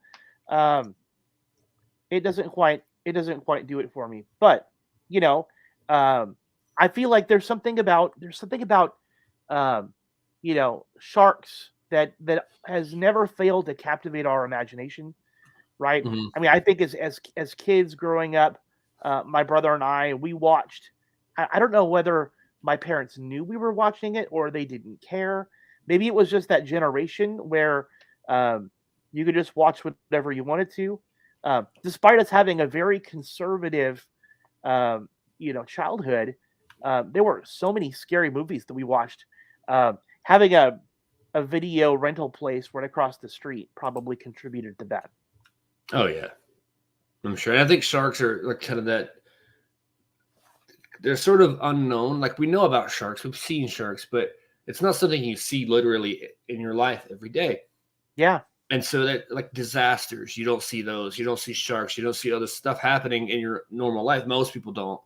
It doesn't quite do it for me. But, I feel like there's something about sharks that has never failed to captivate our imagination, right? Mm-hmm. I mean, I think as kids growing up, my brother and we watched. I don't know whether my parents knew we were watching it or they didn't care. Maybe it was just that generation where you could just watch whatever you wanted to. Despite us having a very conservative, childhood, there were so many scary movies that we watched. Having a video rental place right across the street probably contributed to that. Oh yeah, I'm sure. And I think sharks are like kind of that. They're sort of unknown. Like we know about sharks, we've seen sharks, but it's not something you see literally in your life every day. Yeah. And so that like disasters, you don't see those. You don't see sharks. You don't see other stuff happening in your normal life. Most people don't.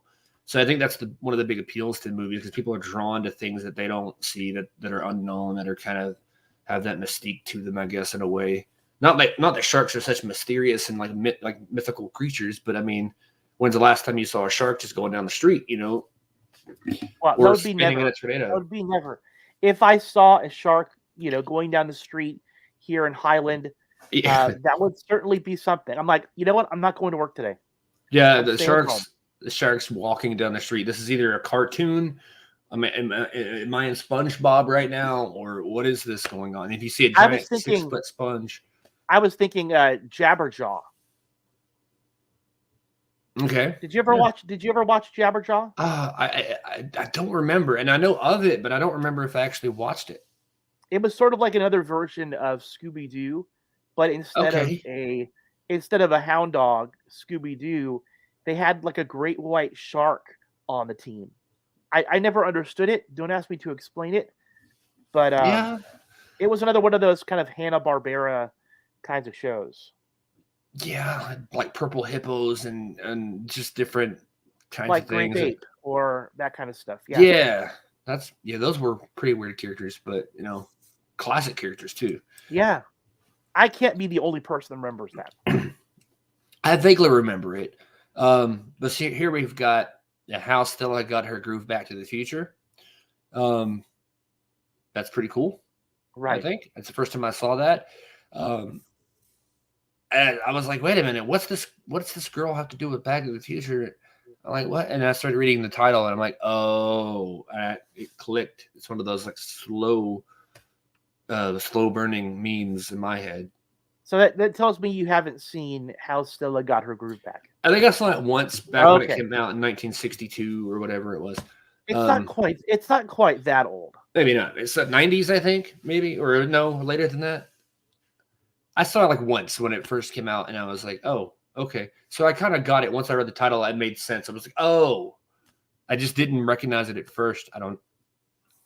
So I think that's one of the big appeals to the movie because people are drawn to things that they don't see that are unknown, that are kind of have that mystique to them, I guess, in a way. Not that sharks are such mysterious and like mythical creatures, but I mean, when's the last time you saw a shark just going down the street, Well, or that would be spinning never. in a tornado? That would be never. If I saw a shark, going down the street here in Highland, that would certainly be something. I'm like, you know what? I'm not going to work today. Yeah, the sharks walking down the street. This is either a cartoon. Am I in SpongeBob right now, or what is this going on? If you see a giant 6-foot sponge, I was thinking Jabberjaw. Okay. Did you ever watch Jabberjaw? I don't remember, and I know of it, but I don't remember if I actually watched it. It was sort of like another version of Scooby-Doo, but instead of a hound dog, Scooby-Doo, they had like a great white shark on the team. I never understood it. Don't ask me to explain it. But it was another one of those kind of Hanna-Barbera kinds of shows. Yeah, like purple hippos and just different kinds like of things. Grape Ape or that kind of stuff. Yeah. Those were pretty weird characters, but classic characters too. Yeah. I can't be the only person that remembers that. I vaguely remember it. But here we've got how Stella got her groove back to the future. That's pretty cool. Right. I think that's the first time I saw that. And I was like, wait a minute, what's this girl have to do with Back to the Future? I'm like, what? And I started reading the title and I'm like, oh, it clicked. It's one of those like slow burning memes in my head. So that tells me you haven't seen how Stella got her groove back. I think I saw it once back when it came out in 1962 or whatever it was. It's not quite that old. Maybe not. It's the 90s, I think, maybe, or no, later than that. I saw it like once when it first came out, and I was like, oh, okay. So I kind of got it once I read the title. It made sense. I was like, oh, I just didn't recognize it at first. I don't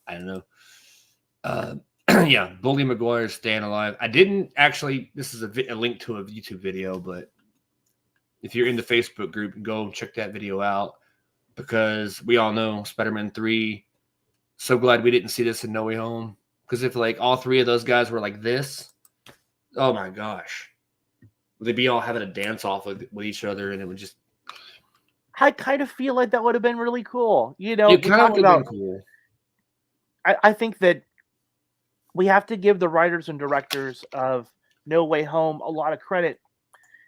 know. Yeah, Bully McGuire Staying Alive. I didn't actually. This is a link to a YouTube video, but if you're in the Facebook group, go check that video out because we all know Spider-Man 3. So glad we didn't see this in No Way Home because if like all three of those guys were like this, oh my gosh, would they be all having a dance off with each other and it would just. I kind of feel like that would have been really cool. It kind of would have been cool. I think that we have to give the writers and directors of No Way Home a lot of credit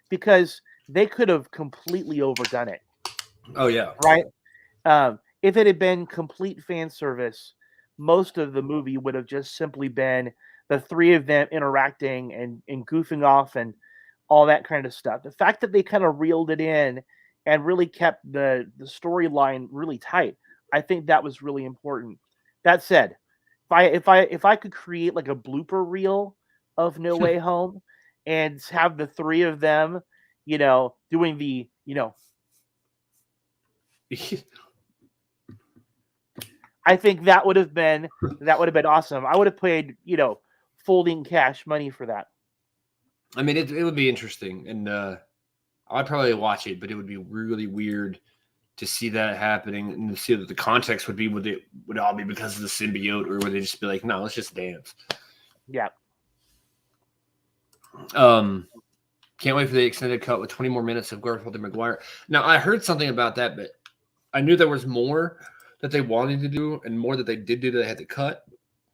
because they could have completely overdone it. Oh, yeah. Right? If it had been complete fan service, most of the movie would have just simply been the three of them interacting and goofing off and all that kind of stuff. The fact that they kind of reeled it in and really kept the storyline really tight, I think that was really important. That said, if I could create like a blooper reel of No Way Home and have the three of them, doing the, I think that would have been awesome. I would have paid, folding cash money for that. I mean, it would be interesting, and I'd probably watch it, but it would be really weird to see that happening and to see that the context would be would it all be because of the symbiote, or would they just be like, no, let's just dance? Yeah. Can't wait for the extended cut with 20 more minutes of Garfield and McGuire. Now, I heard something about that, but I knew there was more that they wanted to do and more that they did do that they had to cut.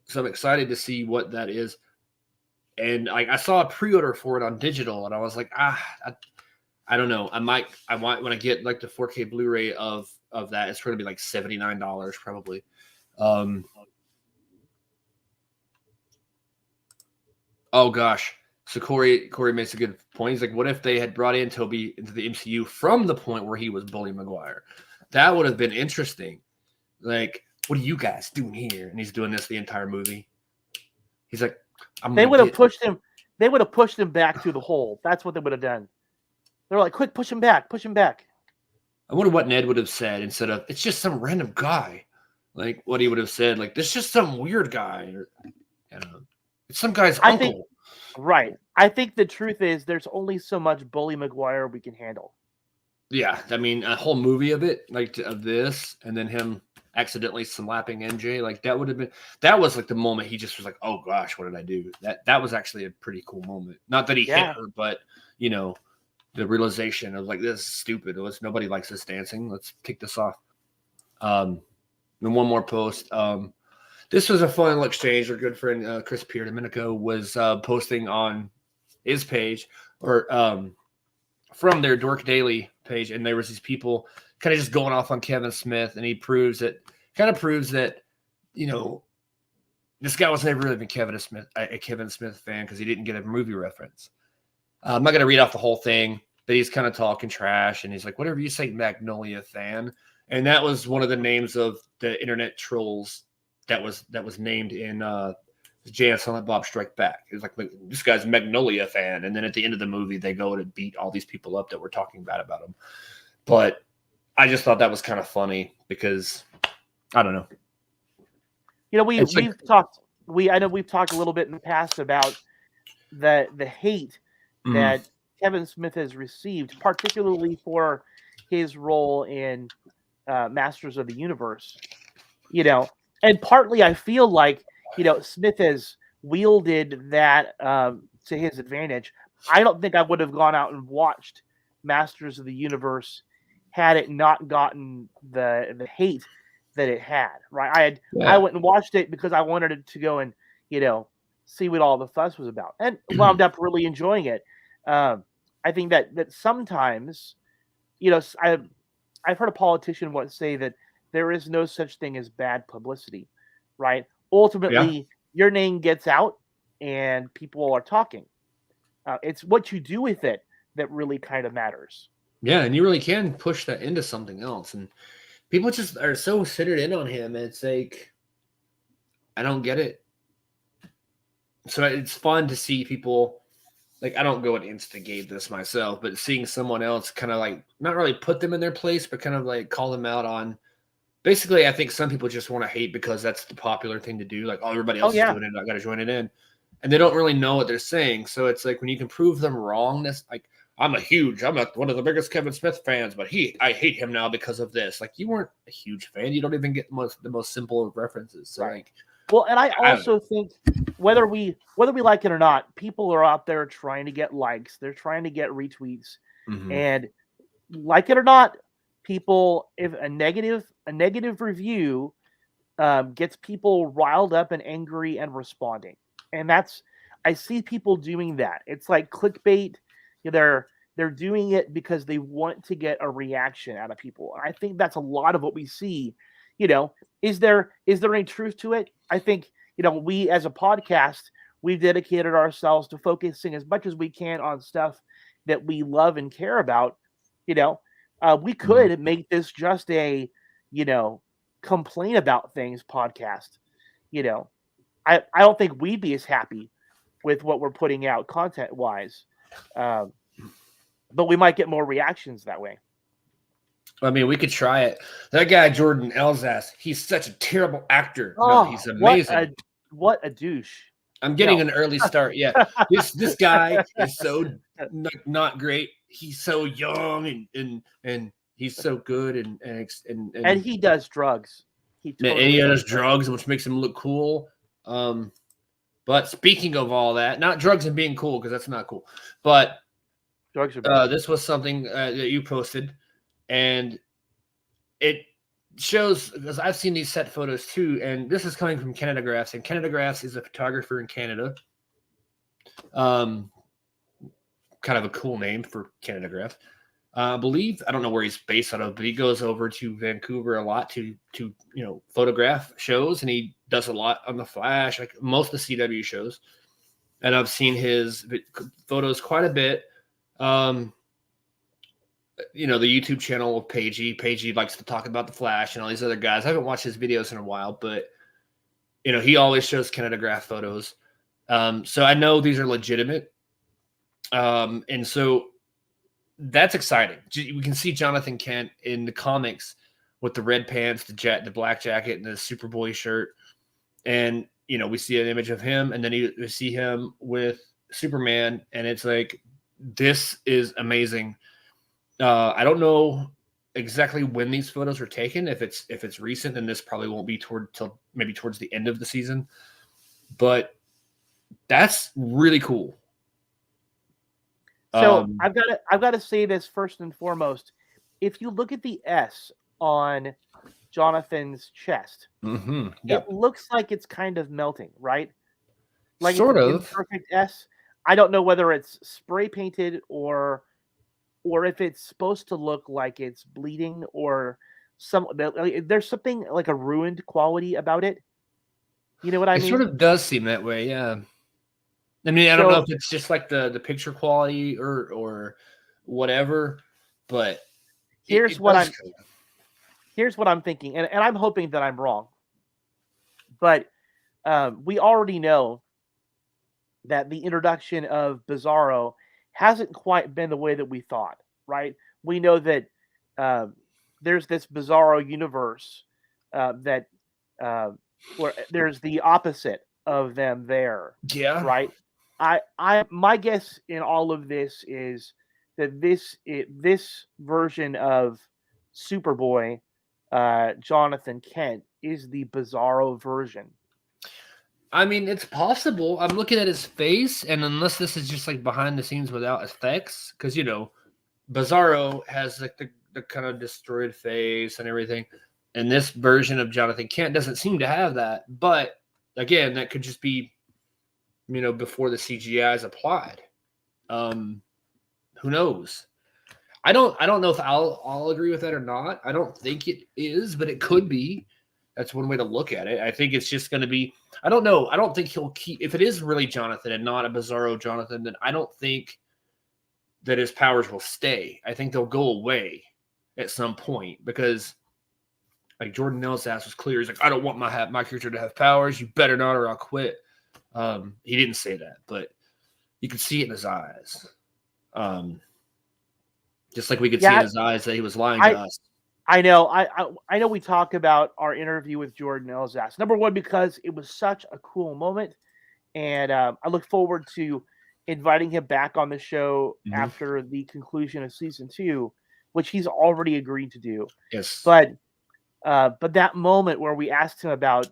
So I'm excited to see what that is. And I saw a pre-order for it on digital, and I was like, I don't know. I want when I get like the 4K Blu-ray of that, it's going to be like $79 probably. Oh gosh. So Corey makes a good point. He's like, what if they had brought in Toby into the MCU from the point where he was Bully Maguire? That would have been interesting. Like, what are you guys doing here? And he's doing this the entire movie. He's like, they would have pushed him. They would have pushed him back through the hole. That's what they would have done. They're like, quick, push him back, push him back. I wonder what Ned would have said instead of, it's just some random guy. Like, what he would have said, like, this is just some weird guy. Or, I don't know. It's some guy's uncle. Right. I think the truth is there's only so much Bully Maguire we can handle. Yeah. I mean, a whole movie of it, like of this, and then him accidentally slapping MJ, like that was like the moment he just was like, oh gosh, what did I do? That was actually a pretty cool moment. Not that he hit her, but you know, the realization of like, this is stupid. Nobody likes this dancing. Let's kick this off. Then one more post. This was a fun little exchange. Our good friend Chris Pierre Domenico was posting on his page or from their Dork Daily page, and there was these people kind of just going off on Kevin Smith, and he proves that, you know, this guy was never really been a Kevin Smith fan because he didn't get a movie reference. I'm not going to read off the whole thing, but he's kind of talking trash, and he's like, whatever you say, Magnolia fan. And that was one of the names of the internet trolls that was named in Jay and Silent Bob Strike Back. It was like, this guy's a Magnolia fan. And then at the end of the movie, they go to beat all these people up that were talking bad about him. But I just thought that was kind of funny because I don't know. You know, I know we've talked a little bit in the past about the hate that Kevin Smith has received, particularly for his role in Masters of the Universe. You know, and partly I feel like, you know, Smith has wielded that to his advantage. I don't think I would have gone out and watched Masters of the Universe had it not gotten the hate that it had. Right? I went and watched it because I wanted it to go and, you know, see what all the fuss was about, and wound up really enjoying it. I think that sometimes, you know, I've heard a politician once say that there is no such thing as bad publicity, right? Ultimately, your name gets out and people are talking. It's what you do with it that really kind of matters. Yeah, and you really can push that into something else. And people just are so centered in on him. And it's like, I don't get it. So it's fun to see people, like, I don't go and instigate this myself, but seeing someone else kind of like, not really put them in their place, but kind of like call them out on. Basically, I think some people just want to hate because that's the popular thing to do. Like, oh, everybody else is doing it, I got to join it in. And they don't really know what they're saying. So it's like when you can prove them wrong, that's like, I'm one of the biggest Kevin Smith fans, but I hate him now because of this. Like, you weren't a huge fan. You don't even get the most simple of references. So like, well, and I also think whether we like it or not, people are out there trying to get likes. They're trying to get retweets, and like it or not, people, if a negative review gets people riled up and angry and responding, and I see people doing that. It's like clickbait. They're doing it because they want to get a reaction out of people. And I think that's a lot of what we see. You know, is there any truth to it? I think, you know, we as a podcast, we've dedicated ourselves to focusing as much as we can on stuff that we love and care about. You know, we could make this just a, you know, complain about things podcast. You know, I don't think we'd be as happy with what we're putting out content wise. But we might get more reactions that way. I mean, we could try it. That guy, Jordan Elsass, he's such a terrible actor. No, he's amazing. What a douche. I'm getting an early start. Yeah. This guy is so not great. He's so young and he's so good and he does drugs. He does drugs, which makes him look cool. But speaking of all that, not drugs and being cool, because that's not cool. But drugs are this was something that you posted, and it shows, because I've seen these set photos too, and this is coming from Canada Graphs, and Canada Graphs is a photographer in Canada. Kind of a cool name for Canada Graphs. I believe, I don't know where he's based out of, but he goes over to Vancouver a lot to photograph shows, and he does a lot on the Flash, like most of the CW shows. And I've seen his photos quite a bit. The YouTube channel of Pagey. Pagey likes to talk about the Flash and all these other guys. I haven't watched his videos in a while, but he always shows Canadagraph photos. So I know these are legitimate. And so that's exciting. We can see Jonathan Kent in the comics with the red pants, the black jacket, and the Superboy shirt. And, we see an image of him, and then we see him with Superman, and it's like, this is amazing. I don't know exactly when these photos were taken. If it's recent, then this probably won't be till maybe towards the end of the season. But that's really cool. So I've got to say this first and foremost. If you look at the S on Jonathan's chest, it looks like it's kind of melting, right? Like sort it's of an imperfect S. I don't know whether it's spray painted or if it's supposed to look like it's bleeding or there's something like a ruined quality about it. You know what I mean? It sort of does seem that way, yeah. I mean, I don't know if it's just like the picture quality or whatever, but here's what I'm thinking, and I'm hoping that I'm wrong. But we already know that the introduction of Bizarro hasn't quite been the way that we thought, right? We know that there's this Bizarro universe that where there's the opposite of them there, right? My guess in all of this is that this version of Superboy, Jonathan Kent, is the Bizarro version. I mean, it's possible. I'm looking at his face, and unless this is just like behind the scenes without effects, because Bizarro has like the kind of destroyed face and everything, and this version of Jonathan Kent doesn't seem to have that. But again, that could just be, before the CGI is applied. Who knows? I don't know if I'll agree with that or not. I don't think it is, but it could be. That's one way to look at it. I think it's just going to be, I don't know. I don't think he'll keep, if it is really Jonathan and not a Bizarro Jonathan, then I don't think that his powers will stay. I think they'll go away at some point because like Jordan Elsass was clear. He's like, I don't want my character to have powers. You better not or I'll quit. He didn't say that, but you could see it in his eyes. Just like we could see in his eyes that he was lying to us. I know. I know we talk about our interview with Jordan Elsass. Number one, because it was such a cool moment. And I look forward to inviting him back on the show after the conclusion of season 2, which he's already agreed to do. Yes. But that moment where we asked him about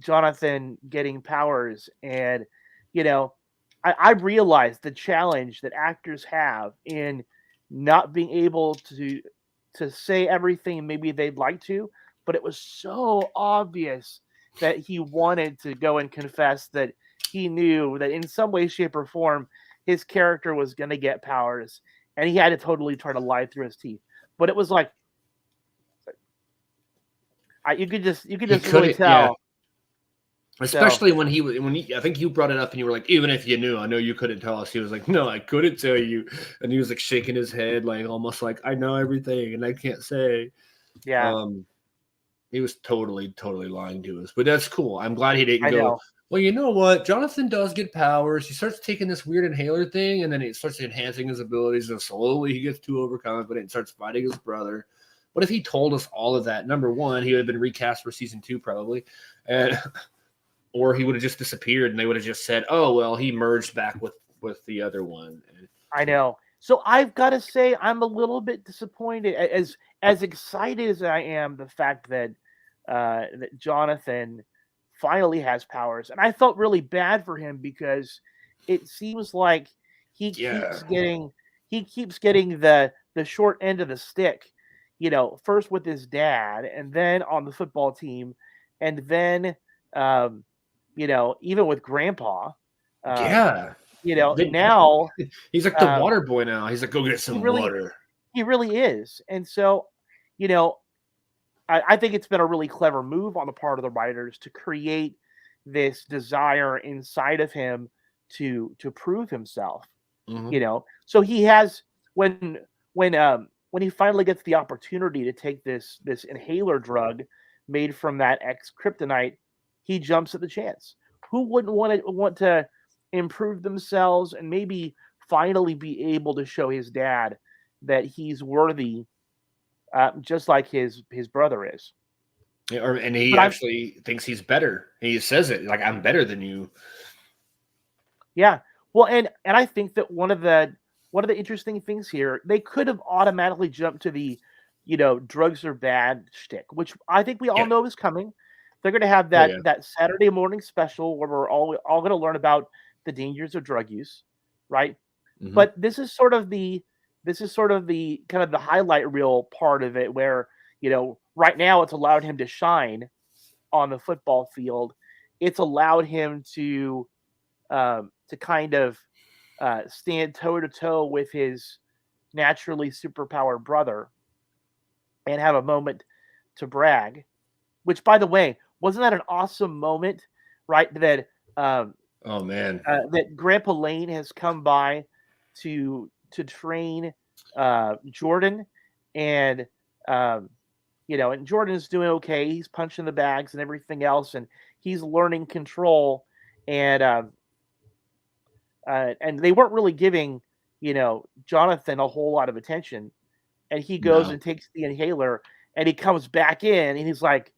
Jonathan getting powers, and I realized the challenge that actors have in not being able to say everything maybe they'd like to, but it was so obvious that he wanted to go and confess that he knew that in some way, shape, or form his character was going to get powers, and he had to totally try to lie through his teeth. But it was like you could just really tell. Yeah. Especially when he, I think you brought it up and you were like, even if you knew, I know you couldn't tell us. He was like, no, I couldn't tell you. And he was like shaking his head, like almost like, I know everything and I can't say. Yeah. He was totally lying to us, but that's cool. I'm glad he didn't go, well, you know what? Jonathan does get powers. He starts taking this weird inhaler thing and then he starts enhancing his abilities and slowly he gets too overconfident and starts fighting his brother. What if he told us all of that? Number one, he would have been recast for season 2 probably. And or he would have just disappeared and they would have just said, oh, well, he merged back with the other one. I know. So I've got to say I'm a little bit disappointed. As excited as I am the fact that that Jonathan finally has powers. And I felt really bad for him because it seems like he keeps getting the short end of the stick, first with his dad and then on the football team. And then, even with Grandpa, now he's he's like the water boy now. He's like, go get some water. He really is. And so, you know, I think it's been a really clever move on the part of the writers to create this desire inside of him to prove himself. Mhm. So he has when when he finally gets the opportunity to take this inhaler drug made from that X kryptonite, he jumps at the chance. Who wouldn't want to improve themselves and maybe finally be able to show his dad that he's worthy, just like his brother is? Yeah, and he But I'm actually thinks he's better. He says it like, "I'm better than you." Yeah. Well, and I think that one of the interesting things here, they could have automatically jumped to the, drugs are bad shtick, which I think we all Yeah. know is coming. They're going to have Oh, yeah. that Saturday morning special where we're all going to learn about the dangers of drug use, right? Mhm. But this is sort of the kind of the highlight reel part of it where, right now it's allowed him to shine on the football field. It's allowed him to kind of stand toe to toe with his naturally superpowered brother and have a moment to brag. Which, by the way, wasn't that an awesome moment, right? Oh, man. That Grandpa Lane has come by to train Jordan, and and Jordan's doing okay. He's punching the bags and everything else, and he's learning control. And they weren't really giving Jonathan a whole lot of attention, and he goes No. and takes the inhaler, and he comes back in, and he's like,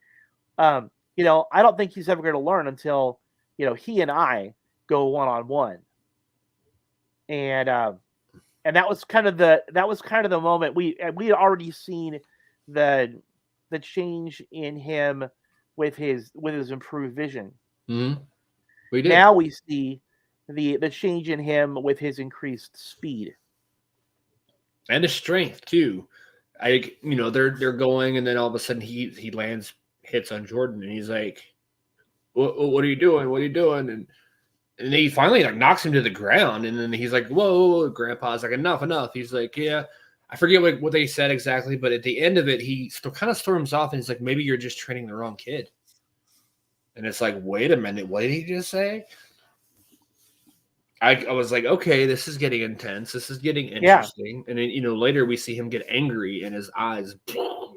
I don't think he's ever going to learn until he and I go one on one. And that was kind of the moment we had already seen the change in him with his improved vision. Mhm. We did. Now we see the change in him with his increased speed. And his strength too. They're going, and then all of a sudden he lands hits on Jordan, and he's like, "What are you doing? What are you doing?" And he finally like knocks him to the ground, and then he's like, "Whoa!" Grandpa's like, "Enough, enough." He's like, "Yeah." I forget what they said exactly, but at the end of it, he still kind of storms off, and he's like, "Maybe you're just training the wrong kid." And it's like, wait a minute, what did he just say? I was like, okay, this is getting intense. This is getting Yeah, interesting. And then, later we see him get angry and his eyes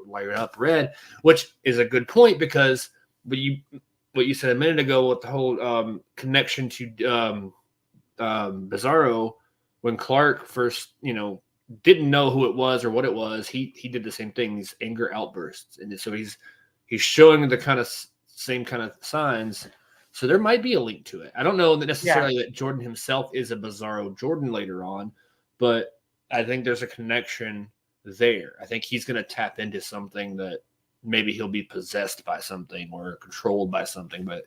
light up red, which is a good point because what you said a minute ago with the whole connection to Bizarro, when Clark first, didn't know who it was or what it was, he did the same thing, these anger outbursts. And so he's showing the kind of same kind of signs. So there might be a link to it. I don't know yeah. necessarily that Jordan himself is a Bizarro Jordan later on, but I think there's a connection there. I think he's going to tap into something that maybe he'll be possessed by something or controlled by something, but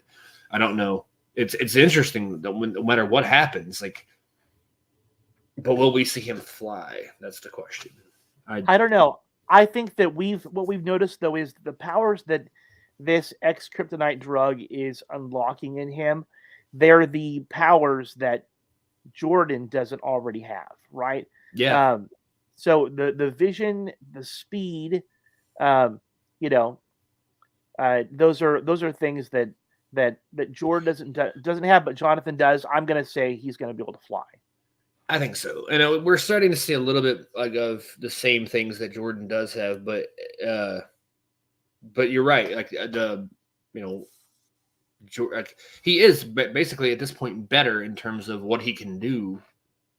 I don't know. It's interesting that no matter what happens, like, but will we see him fly? That's the question. I don't know. I think that what we've noticed though is the powers that this X kryptonite drug is unlocking in him. They're the powers that Jordan doesn't already have, right? Yeah, Um, so the vision, the speed, um, you know, those are things that Jordan doesn't have, but Jonathan does. I'm gonna say he's gonna be able to fly. I think so. And we're starting to see a little bit like of the same things that Jordan does have, uh, but you're right. Like you know, like he is basically at this point better in terms of what he can do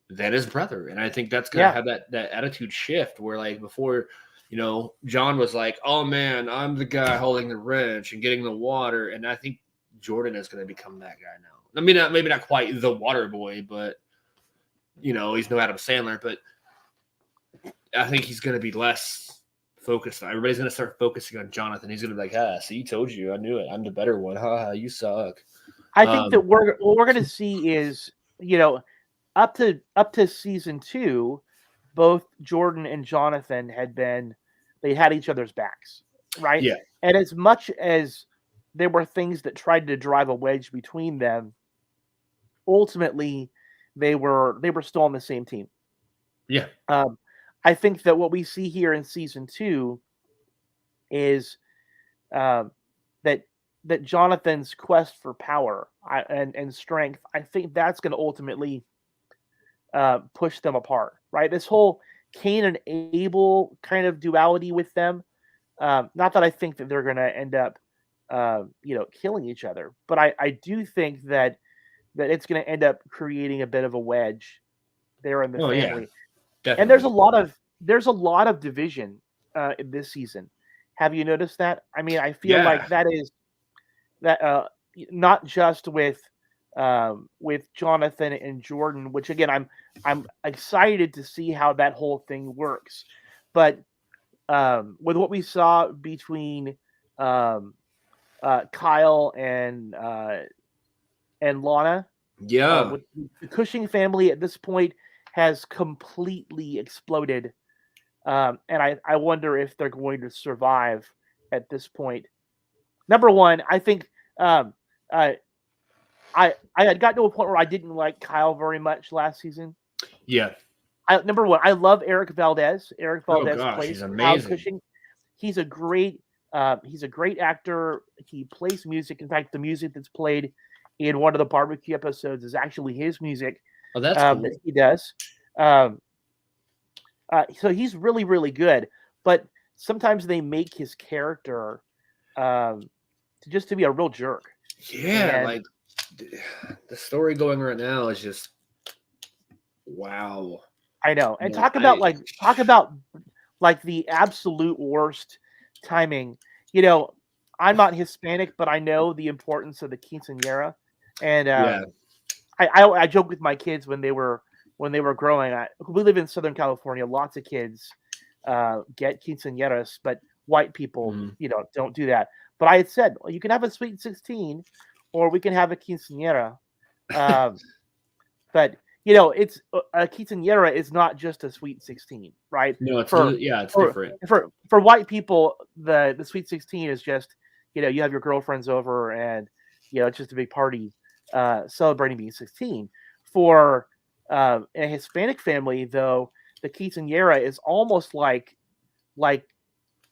than his brother, and I think that's gonna Yeah, have that attitude shift where like before, John was like, "Oh man, I'm the guy holding the wrench and getting the water," and I think Jordan is gonna become that guy now. I mean, maybe not quite the water boy, but he's no Adam Sandler, but I think he's gonna be less focused on. Everybody's gonna start focusing on Jonathan. He's gonna be like, see, told you, I knew it. I'm the better one. Ha, you suck. I think that Um, what we're gonna see is up to season 2, both Jordan and Jonathan they had each other's backs, right? yeah, And as much as there were things that tried to drive a wedge between them, ultimately they were still on the same team. yeah, Um, I think that what we see here in season 2 is that that Jonathan's quest for power and strength. I think that's going to ultimately push them apart, right? This whole Cain and Abel kind of duality with them. Not that I think that they're going to end up, killing each other, but I do think that it's going to end up creating a bit of a wedge there in the Oh yeah, family. And definitely. there's a lot of division in this season. Have you noticed that? I mean, I feel Yeah. like that is that not just with Jonathan and Jordan, which again I'm excited to see how that whole thing works, but with what we saw between Kyle and Lana, Yeah. with the Cushing family at this point has completely exploded, and I wonder if they're going to survive at this point. Number one, I think I had got to a point where I didn't like Kyle very much last season. Yeah. Number one, I love Erik Valdez. Erik Oh Valdez gosh, plays he's Kyle amazing. Cushing. He's a great actor. He plays music. In fact, the music that's played in one of the barbecue episodes is actually his music Oh, that's cool. that he does. So he's really, really good. But sometimes they make his character to be a real jerk. Yeah, And like the story going right now is just wow. I know. And No, talk about like the absolute worst timing. I'm not Hispanic, but I know the importance of the quinceañera. And yeah. I joke with my kids when they were growing. We live in Southern California. Lots of kids get quinceañeras, but white people, don't do that. But I had said, well, you can have a sweet 16, or we can have a quinceañera. But it's a quinceañera is not just a sweet 16, right? No, it's for different. for white people, the sweet 16 is just you have your girlfriends over and it's just a big party celebrating being 16. For a Hispanic family, though, the quinceañera is almost like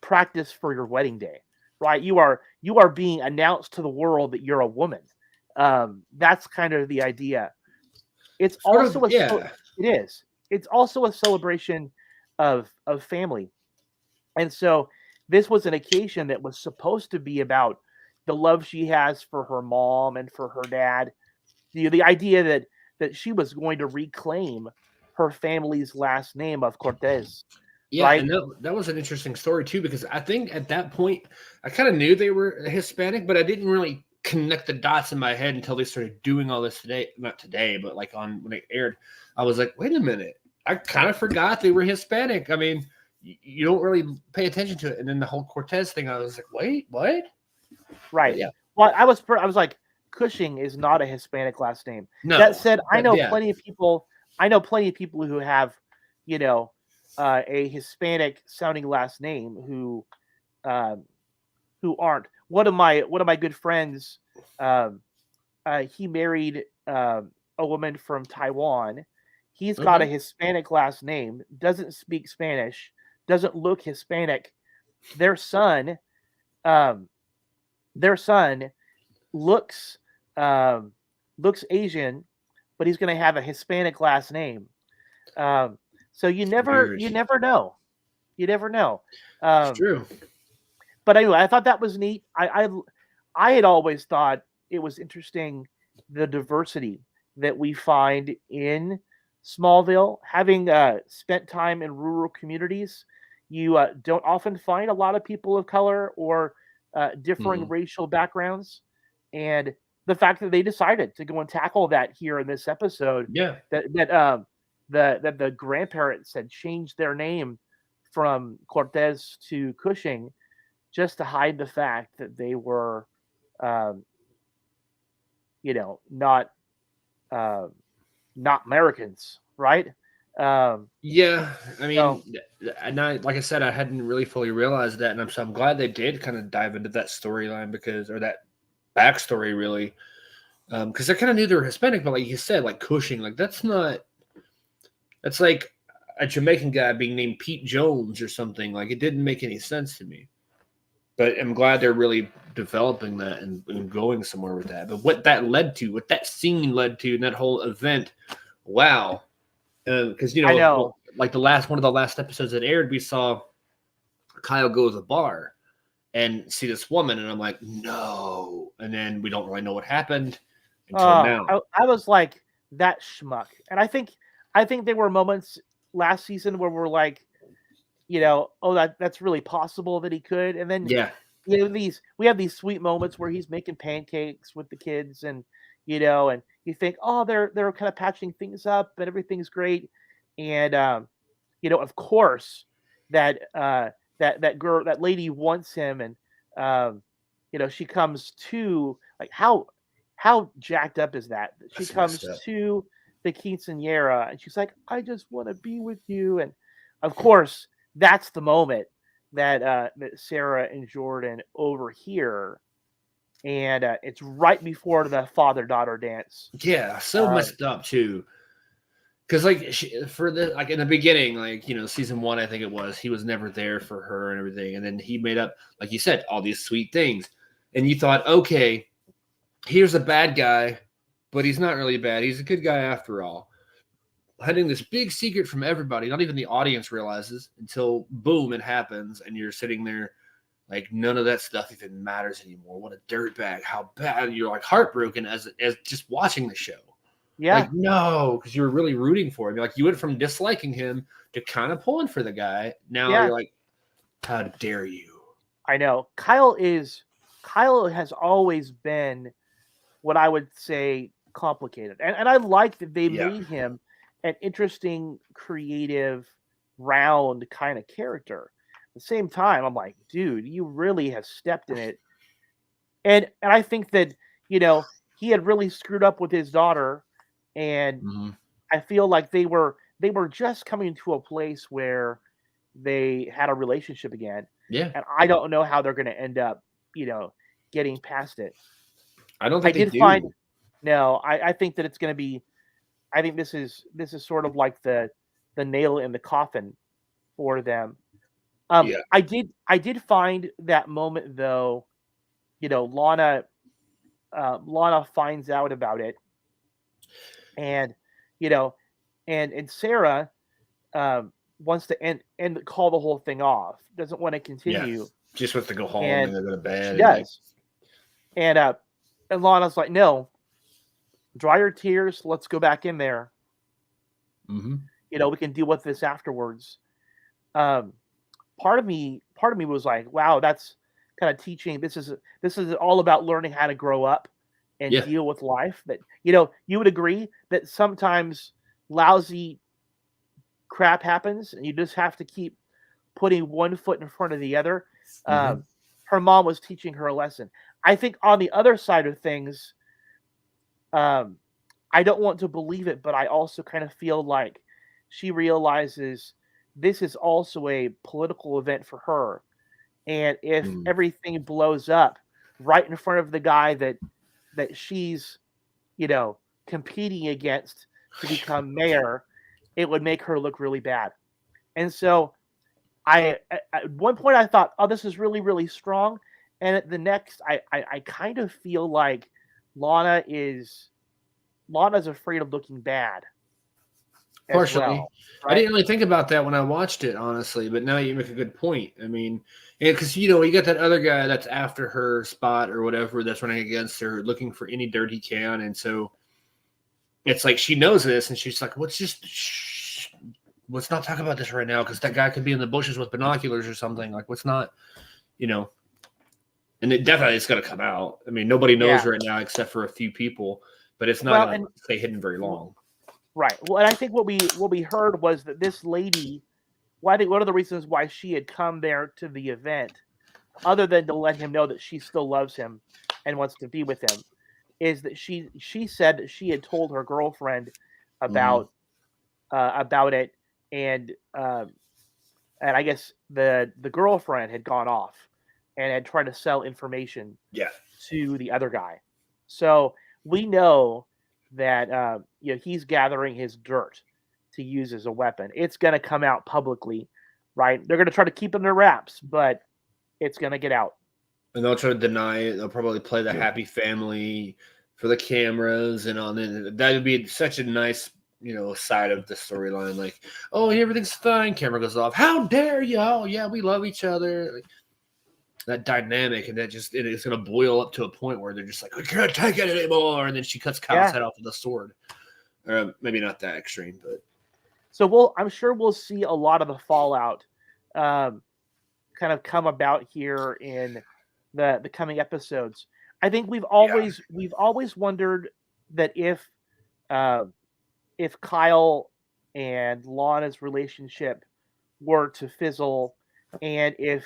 practice for your wedding day, right? You are being announced to the world that you're a woman. That's kind of the idea. It's also it is. It's also a celebration of family. And so this was an occasion that was supposed to be about the love she has for her mom and for her dad. The idea that she was going to reclaim her family's last name of Cortez. Yeah, Right? and that was an interesting story too, because I think at that point I kind of knew they were Hispanic, but I didn't really connect the dots in my head until they started doing all this today. Not today, but like when it aired, I was like, wait a minute, I kind of forgot they were Hispanic. I mean, you don't really pay attention to it, and then the whole Cortez thing, I was like, wait, what? Right. But yeah. Well, I was like, Cushing is not a Hispanic last name. No. That said, I know yeah. plenty of people. I know plenty of people who have, a Hispanic sounding last name who aren't. One of my good friends, he married a woman from Taiwan. He's got a Hispanic last name, doesn't speak Spanish, doesn't look Hispanic. Their son looks Asian, but he's going to have a Hispanic last name. So you never know. You never know. It's true. But anyway, I thought that was neat. I had always thought it was interesting, the diversity that we find in Smallville. Having spent time in rural communities, you don't often find a lot of people of color or differing racial backgrounds. And the fact that they decided to go and tackle that here in this episode, that the grandparents had changed their name from Cortez to Cushing just to hide the fact that they were, not Americans, right? Yeah, I mean, and like I said, I hadn't really fully realized that, and I'm glad they did kind of dive into that storyline or that backstory really, because I kind of knew they were Hispanic, but like you said, like Cushing, like that's like a Jamaican guy being named Pete Jones or something. Like, it didn't make any sense to me. But I'm glad they're really developing that and going somewhere with that. But what that scene led to, and that whole event, wow. Because, I know. like one of the last episodes that aired, we saw Kyle go to the bar and see this woman, and I'm like, no. And then we don't really know what happened until now. I was like, that schmuck. And I think there were moments last season where we're like, that's really possible that he could. And then we have these sweet moments where he's making pancakes with the kids, and and you think, oh, they're kind of patching things up, but everything's great. And of course, that girl, that lady wants him, and she comes to, like, how jacked up is that? She comes to the quinceanera, and she's like, I just want to be with you. And of course, that's the moment that Sarah and Jordan overhear, and it's right before the father-daughter dance. Yeah, so messed up too. Because in the beginning, season 1, I think it was, he was never there for her and everything, and then he made up, like you said, all these sweet things, and you thought, okay, here's a bad guy, but he's not really bad. He's a good guy after all. Hiding this big secret from everybody, not even the audience realizes until boom, it happens, and you're sitting there like none of that stuff even matters anymore. What a dirtbag! How bad! You're like heartbroken as just watching the show. Yeah, like no, because you were really rooting for him. Like you went from disliking him to kind of pulling for the guy. Now you're like, how dare you? I know. Kyle has always been what I would say complicated, and I like that they made him an interesting, creative, round kind of character. At the same time, I'm like, dude, you really have stepped in it. And I think that, he had really screwed up with his daughter, and I feel like they were just coming to a place where they had a relationship again. Yeah. And I don't know how they're going to end up, getting past it. I don't think they do. No, I think that it's going to be, I think this is sort of like the nail in the coffin for them. I did find that moment though, Lana finds out about it, and and Sarah wants to end call the whole thing off. Doesn't want to continue. Yes. Just wants to go home and go to bed. She does. And Lana's like, no, dry your tears. Let's go back in there. Mm-hmm. We can deal with this afterwards. Part of me was like, wow, that's kind of teaching. This is all about learning how to grow up and deal with life. That you would agree that sometimes lousy crap happens, and you just have to keep putting one foot in front of the other. Her mom was teaching her a lesson. I think on the other side of things, I don't want to believe it, but I also kind of feel like she realizes this is also a political event for her. And if everything blows up right in front of the guy that she's, competing against to become mayor, it would make her look really bad. And so at one point I thought, oh, this is really, really strong. And at the next, I kind of feel like Lana's afraid of looking bad. Partially. Well, right? I didn't really think about that when I watched it, honestly, but now you make a good point. I mean, because, you got that other guy that's after her spot or whatever that's running against her, looking for any dirt he can. And so it's like she knows this, and she's like, let's not talk about this right now, because that guy could be in the bushes with binoculars or something. Like, let's not, and it definitely is going to come out. I mean, nobody knows right now except for a few people, but it's not going to stay hidden very long. Right. Well, and I think what we heard was that this lady, I think one of the reasons why she had come there to the event, other than to let him know that she still loves him and wants to be with him, is that she said that she had told her girlfriend about it, and I guess the girlfriend had gone off and had tried to sell information to the other guy. So we know that he's gathering his dirt, to use as a weapon. It's going to come out publicly, right? They're going to try to keep it in their wraps, but it's going to get out. And they'll try to deny it. They'll probably play the happy family for the cameras and on it. That would be such a nice, side of the storyline. Like, oh, everything's fine. Camera goes off. How dare you? Oh, yeah, we love each other. Like, that dynamic, and it's going to boil up to a point where they're just like, we can't take it anymore. And then she cuts Kyle's head off with a sword. Or maybe not that extreme, but. So I'm sure we'll see a lot of the fallout kind of come about here in the coming episodes. I think we've always wondered that if Kyle and Lana's relationship were to fizzle, and if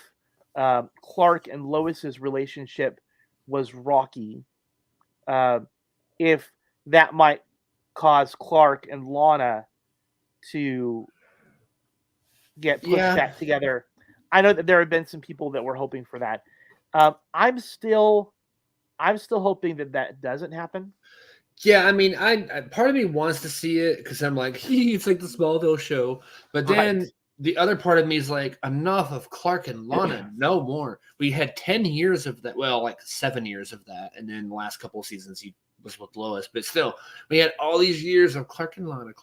Clark and Lois's relationship was rocky, if that might cause Clark and Lana to get pushed back together. I know that there have been some people that were hoping for that. I'm still hoping that doesn't happen. Yeah, I mean, I part of me wants to see it because I'm like, it's like the Smallville show. But then the other part of me is like, enough of Clark and Lana, no more. We had 10 years of that. Well, like 7 years of that, and then the last couple of seasons he was with Lois. But still, we had all these years of Clark and Lana.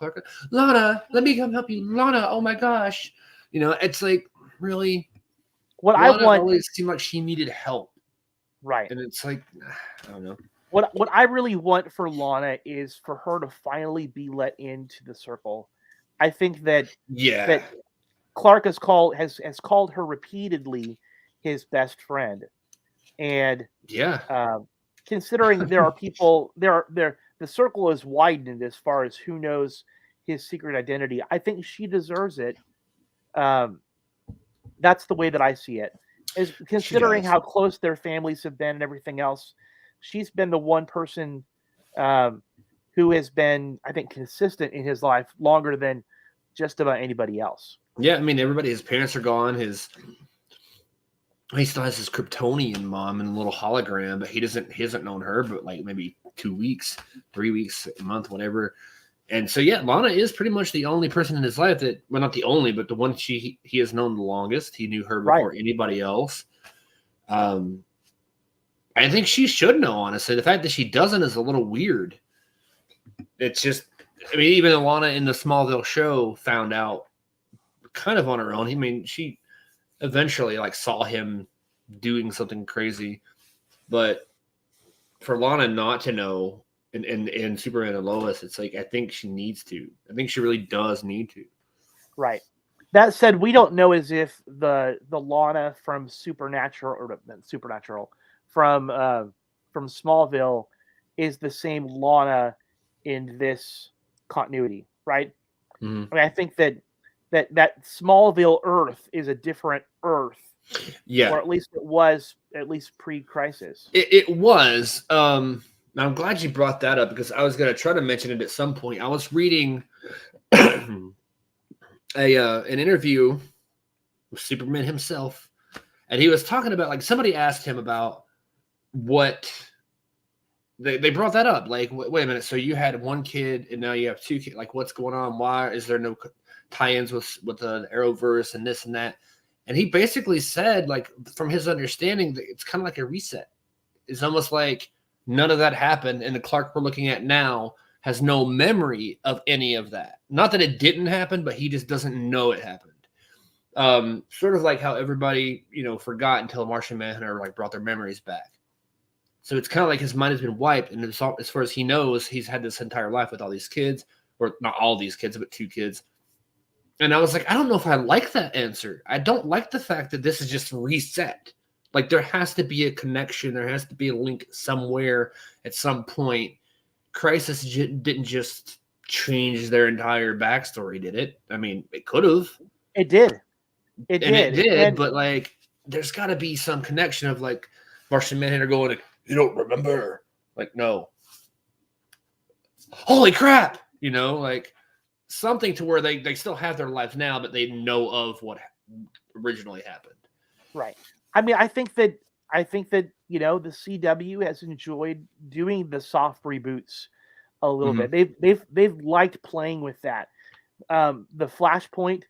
Lana, let me come help you. Lana, oh my gosh, it's like really. What Lana I want always seemed like she needed help, right? And it's like, I don't know. What I really want for Lana is for her to finally be let into the circle. I think that Clark has called her repeatedly his best friend, and considering there are people the circle is widened as far as who knows his secret identity. I think she deserves it. That's the way that I see it. Is considering how close their families have been and everything else. She's been the one person who has been, I think, consistent in his life longer than just about anybody else. Yeah, I mean, his parents are gone. He still has his Kryptonian mom and a little hologram, but he hasn't known her, but like maybe 2 weeks, 3 weeks, a month, whatever. And so, Lana is pretty much the only person in his life that, well, not the only, but the one he has known the longest. He knew her before anybody else. I think she should know, honestly. The fact that she doesn't is a little weird. It's just, I mean, even Lana in the Smallville show found out kind of on her own. I mean, she eventually saw him doing something crazy, but for Lana not to know in Superman and Lois, it's like, I think she needs to. I think she really does need to. Right. That said, we don't know as if the Lana from Supernatural from Smallville is the same Lana in this continuity, right? Mm-hmm. I mean, I think that Smallville Earth is a different Earth. Yeah. Or at least it was pre-crisis. It was. I'm glad you brought that up because I was going to try to mention it at some point. I was reading an interview with Superman himself, and he was talking about, somebody asked him about what they brought that up. Like, wait a minute. So you had one kid and now you have two kids. Like, what's going on? Why is there no tie-ins with the Arrowverse and this and that? And he basically said, from his understanding, that it's kind of like a reset. It's almost like none of that happened, and the Clark we're looking at now has no memory of any of that. Not that it didn't happen, but he just doesn't know it happened. Sort of like how everybody, forgot until Martian Manhunter brought their memories back. So it's kind of like his mind has been wiped, and as far as he knows, he's had this entire life with all these kids, or not all these kids, but 2 kids. And I was like, I don't know if I like that answer. I don't like the fact that this is just reset. There has to be a connection. There has to be a link somewhere at some point. Crisis didn't just change their entire backstory, did it? I mean, it could have. It did. It did, but there's got to be some connection of Martian Manhunter going, you don't remember? No. Holy crap! Something to where they still have their lives now, but they know of what originally happened. Right. I mean, I think that the CW has enjoyed doing the soft reboots a little bit. They've liked playing with that. the Flashpoint,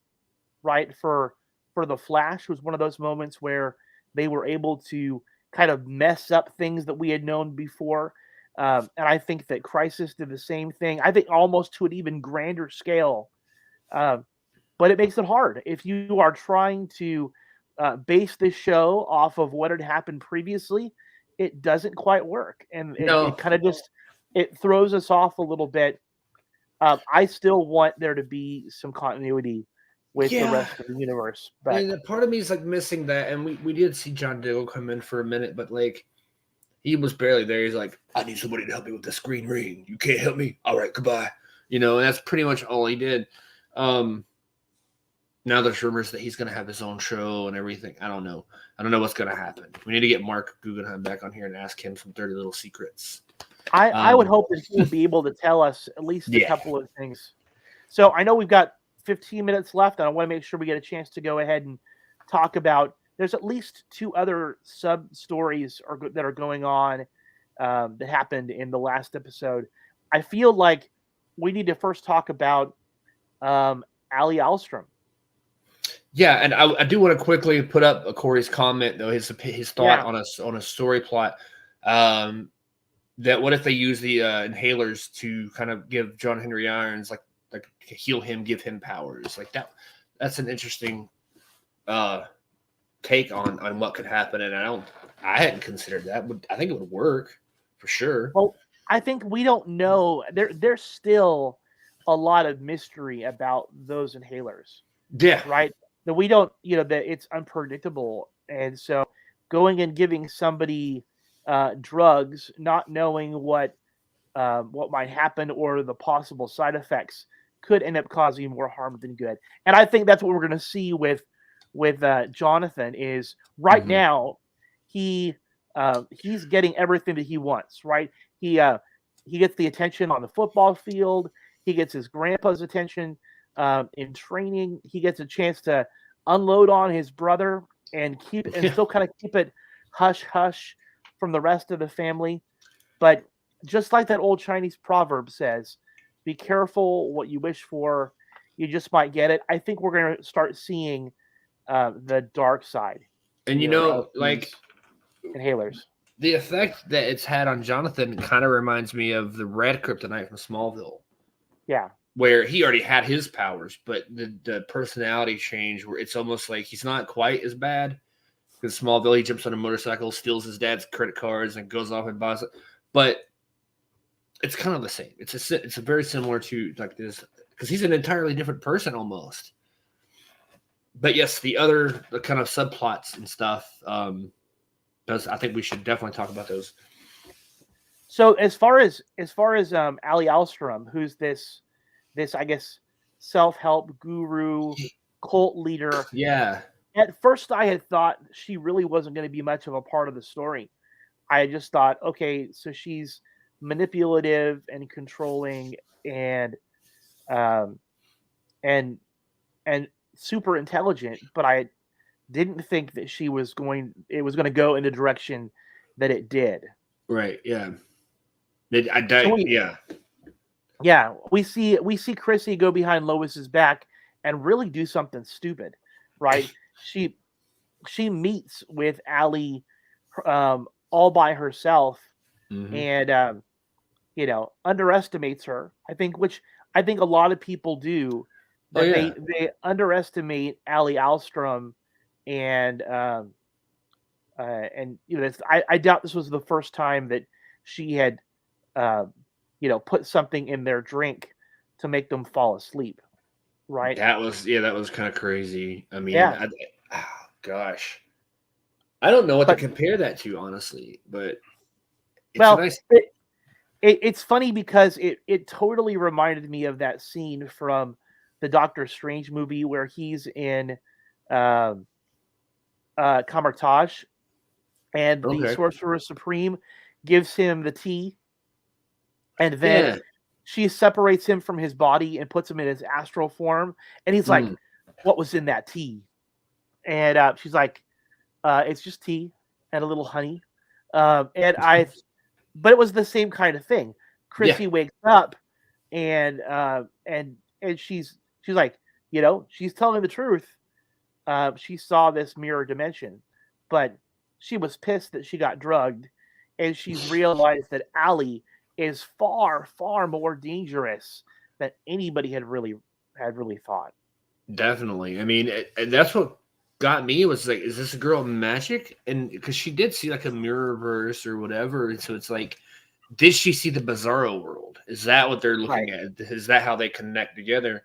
right, for the Flash was one of those moments where they were able to kind of mess up things that we had known before. And I think that Crisis did the same thing. I think almost to an even grander scale. But it makes it hard if you are trying to base this show off of what had happened previously. It doesn't quite work, and it kind of just it throws us off a little bit. I still want there to be some continuity with the rest of the universe, but and part of me is like missing that. And we did see John Diggle come in for a minute, but like he was barely there. He's like, I need somebody to help me with this green ring. You can't help me. All right, goodbye. And that's pretty much all he did. Now there's rumors that he's going to have his own show and everything. I don't know. I don't know what's going to happen. We need to get Mark Guggenheim back on here and ask him some dirty little secrets. I would hope that he will be able to tell us at least a couple of things. So I know we've got 15 minutes left, and I want to make sure we get a chance to go ahead and talk about. There's at least 2 other sub stories that are going on that happened in the last episode. I feel like we need to first talk about Ali Alstrom. Yeah, and I do want to quickly put up Corey's comment though, his thought on a story plot. That what if they use the inhalers to kind of give John Henry Irons like heal him, give him powers like that. That's an interesting take on what could happen, and I hadn't considered that. I think it would work for sure. Well, I think we don't know. There's still a lot of mystery about those inhalers. Yeah, right. That we don't, that it's unpredictable, and so going and giving somebody drugs, not knowing what might happen or the possible side effects could end up causing more harm than good. And I think that's what we're going to see with Jonathan is right now he's getting everything that he wants. Right, he gets the attention on the football field. He gets his grandpa's attention in training. He gets a chance to unload on his brother and still kind of keep it hush hush from the rest of the family. But just like that old Chinese proverb says, be careful what you wish for. You just might get it. I think we're going to start seeing the dark side. And like inhalers. The effect that it's had on Jonathan kind of reminds me of the Red Kryptonite from Smallville. Yeah. Where he already had his powers, but the personality change where it's almost like he's not quite as bad. Because Smallville, he jumps on a motorcycle, steals his dad's credit cards, and goes off and buys it. But it's kind of the same. It's a very similar to like this because he's an entirely different person almost. But yes, the kind of subplots and stuff. I think we should definitely talk about those. So as far as Ali Alstrom, who's this I guess self-help guru, cult leader. Yeah. At first, I had thought she really wasn't going to be much of a part of the story. I just thought, okay, so she's manipulative and controlling and super intelligent, but I didn't think that it was going to go in the direction that it did. Right. Yeah. Yeah, we see Chrissy go behind Lois's back and really do something stupid, right? She meets with Ali all by herself and underestimates her. I think a lot of people do. They underestimate Ali Alstrom and I doubt this was the first time that she had put something in their drink to make them fall asleep, right? That was kind of crazy. I mean, gosh, I don't know what to compare that to, honestly. But it's funny because it totally reminded me of that scene from the Doctor Strange movie where he's in Kamar-Taj, and the Sorcerer Supreme gives him the tea. And then she separates him from his body and puts him in his astral form. And he's like, what was in that tea? And she's like, it's just tea and a little honey. But it was the same kind of thing. Chrissy wakes up and she's she's like, she's telling the truth. She saw this mirror dimension, but she was pissed that she got drugged, and she's realized that Allie is far, far more dangerous than anybody had really thought. Definitely. I mean, and that's what got me was like, is this girl magic? And because she did see like a mirror verse or whatever, and so it's like, did she see the Bizarro world? Is that what they're looking at? Is that how they connect together?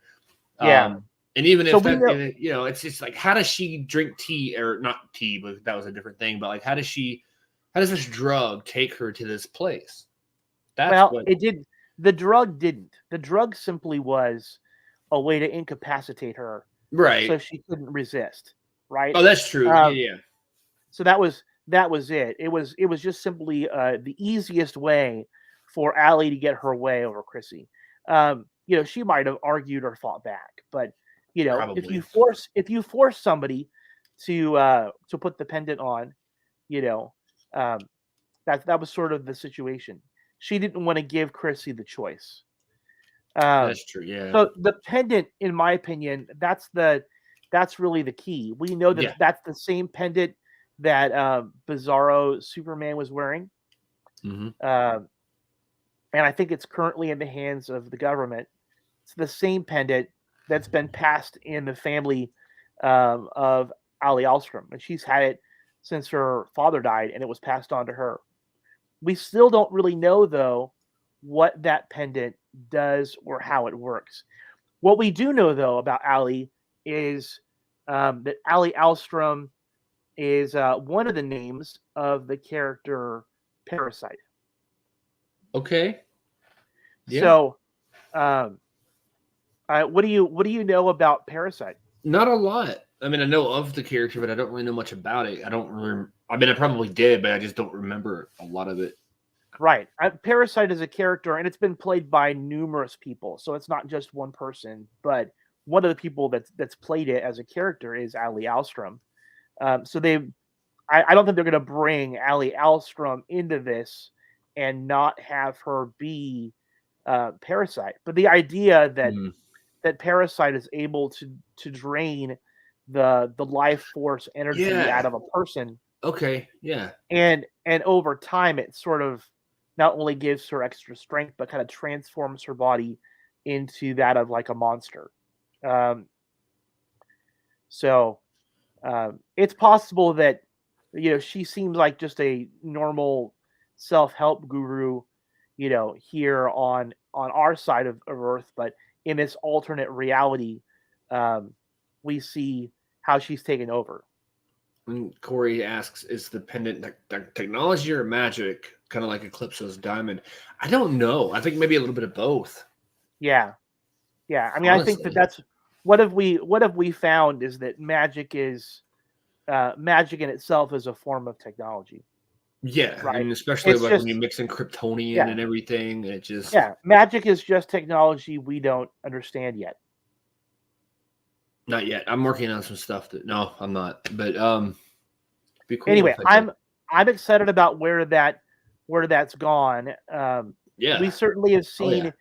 Yeah. And even So if we that, know, it's just like, how does she drink tea or not tea, but that was a different thing. But like, how does this drug take her to this place? That's what. it did. The drug didn't. The drug simply was a way to incapacitate her, so Right. she couldn't resist. Right. Oh, that's true. Yeah. So that was it. It was just simply the easiest way for Allie to get her way over Chrissy. She might have argued or fought back, but if Probably. you force somebody to put the pendant on, that was sort of the situation. She didn't want to give Chrissy the choice. That's true. Yeah. So the pendant, in my opinion, that's really the key. We know that that's the same pendant that Bizarro Superman was wearing. Mm-hmm. And I think it's currently in the hands of the government. It's the same pendant that's been passed in the family of Ali Alstrom, and she's had it since her father died, and it was passed on to her. We still don't really know, though, what that pendant does or how it works. What we do know, though, about Ali is that Ali Alstrom is one of the names of the character Parasite. Okay. Yeah. So, what do you know about Parasite? Not a lot. I mean, I know of the character, but I don't really know much about it. I don't remember. I mean, I probably did, but I just don't remember a lot of it. Right. Parasite is a character, and it's been played by numerous people, so it's not just one person. But one of the people that's played it as a character is Ali Alstrom. So I don't think they're going to bring Ali Alstrom into this and not have her be Parasite. But the idea that Parasite is able to drain the life force energy out of a person. Okay. Yeah. And over time, it sort of not only gives her extra strength, but kind of transforms her body into that of like a monster. So it's possible that she seems like just a normal self-help guru, here on our side of Earth, but in this alternate reality, we see how she's taken over. And Corey asks, is the pendant technology or magic, kind of like Eclipso's diamond? I don't know. I think maybe a little bit of both. Yeah. I mean, honestly, I think that's what have we found is that magic is magic in itself is a form of technology. Yeah, right. And especially like when you mix in Kryptonian and everything, it just magic is just technology we don't understand yet. Not yet. I'm working on some stuff no, I'm not. But be cool. Anyway, I'm excited about where that's gone. We certainly have seen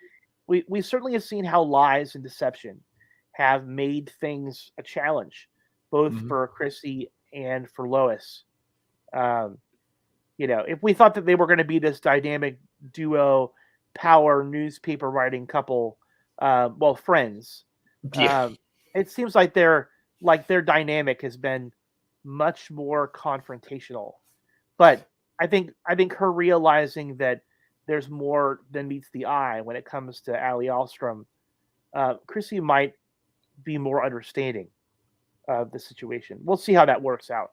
we certainly have seen how lies and deception have made things a challenge, both for Chrissy and for Lois. If we thought that they were going to be this dynamic duo, power newspaper writing couple, friends. Yeah. It seems like their dynamic has been much more confrontational. But I think her realizing that there's more than meets the eye when it comes to Ali Alstrom, Chrissy might be more understanding of the situation. We'll see how that works out.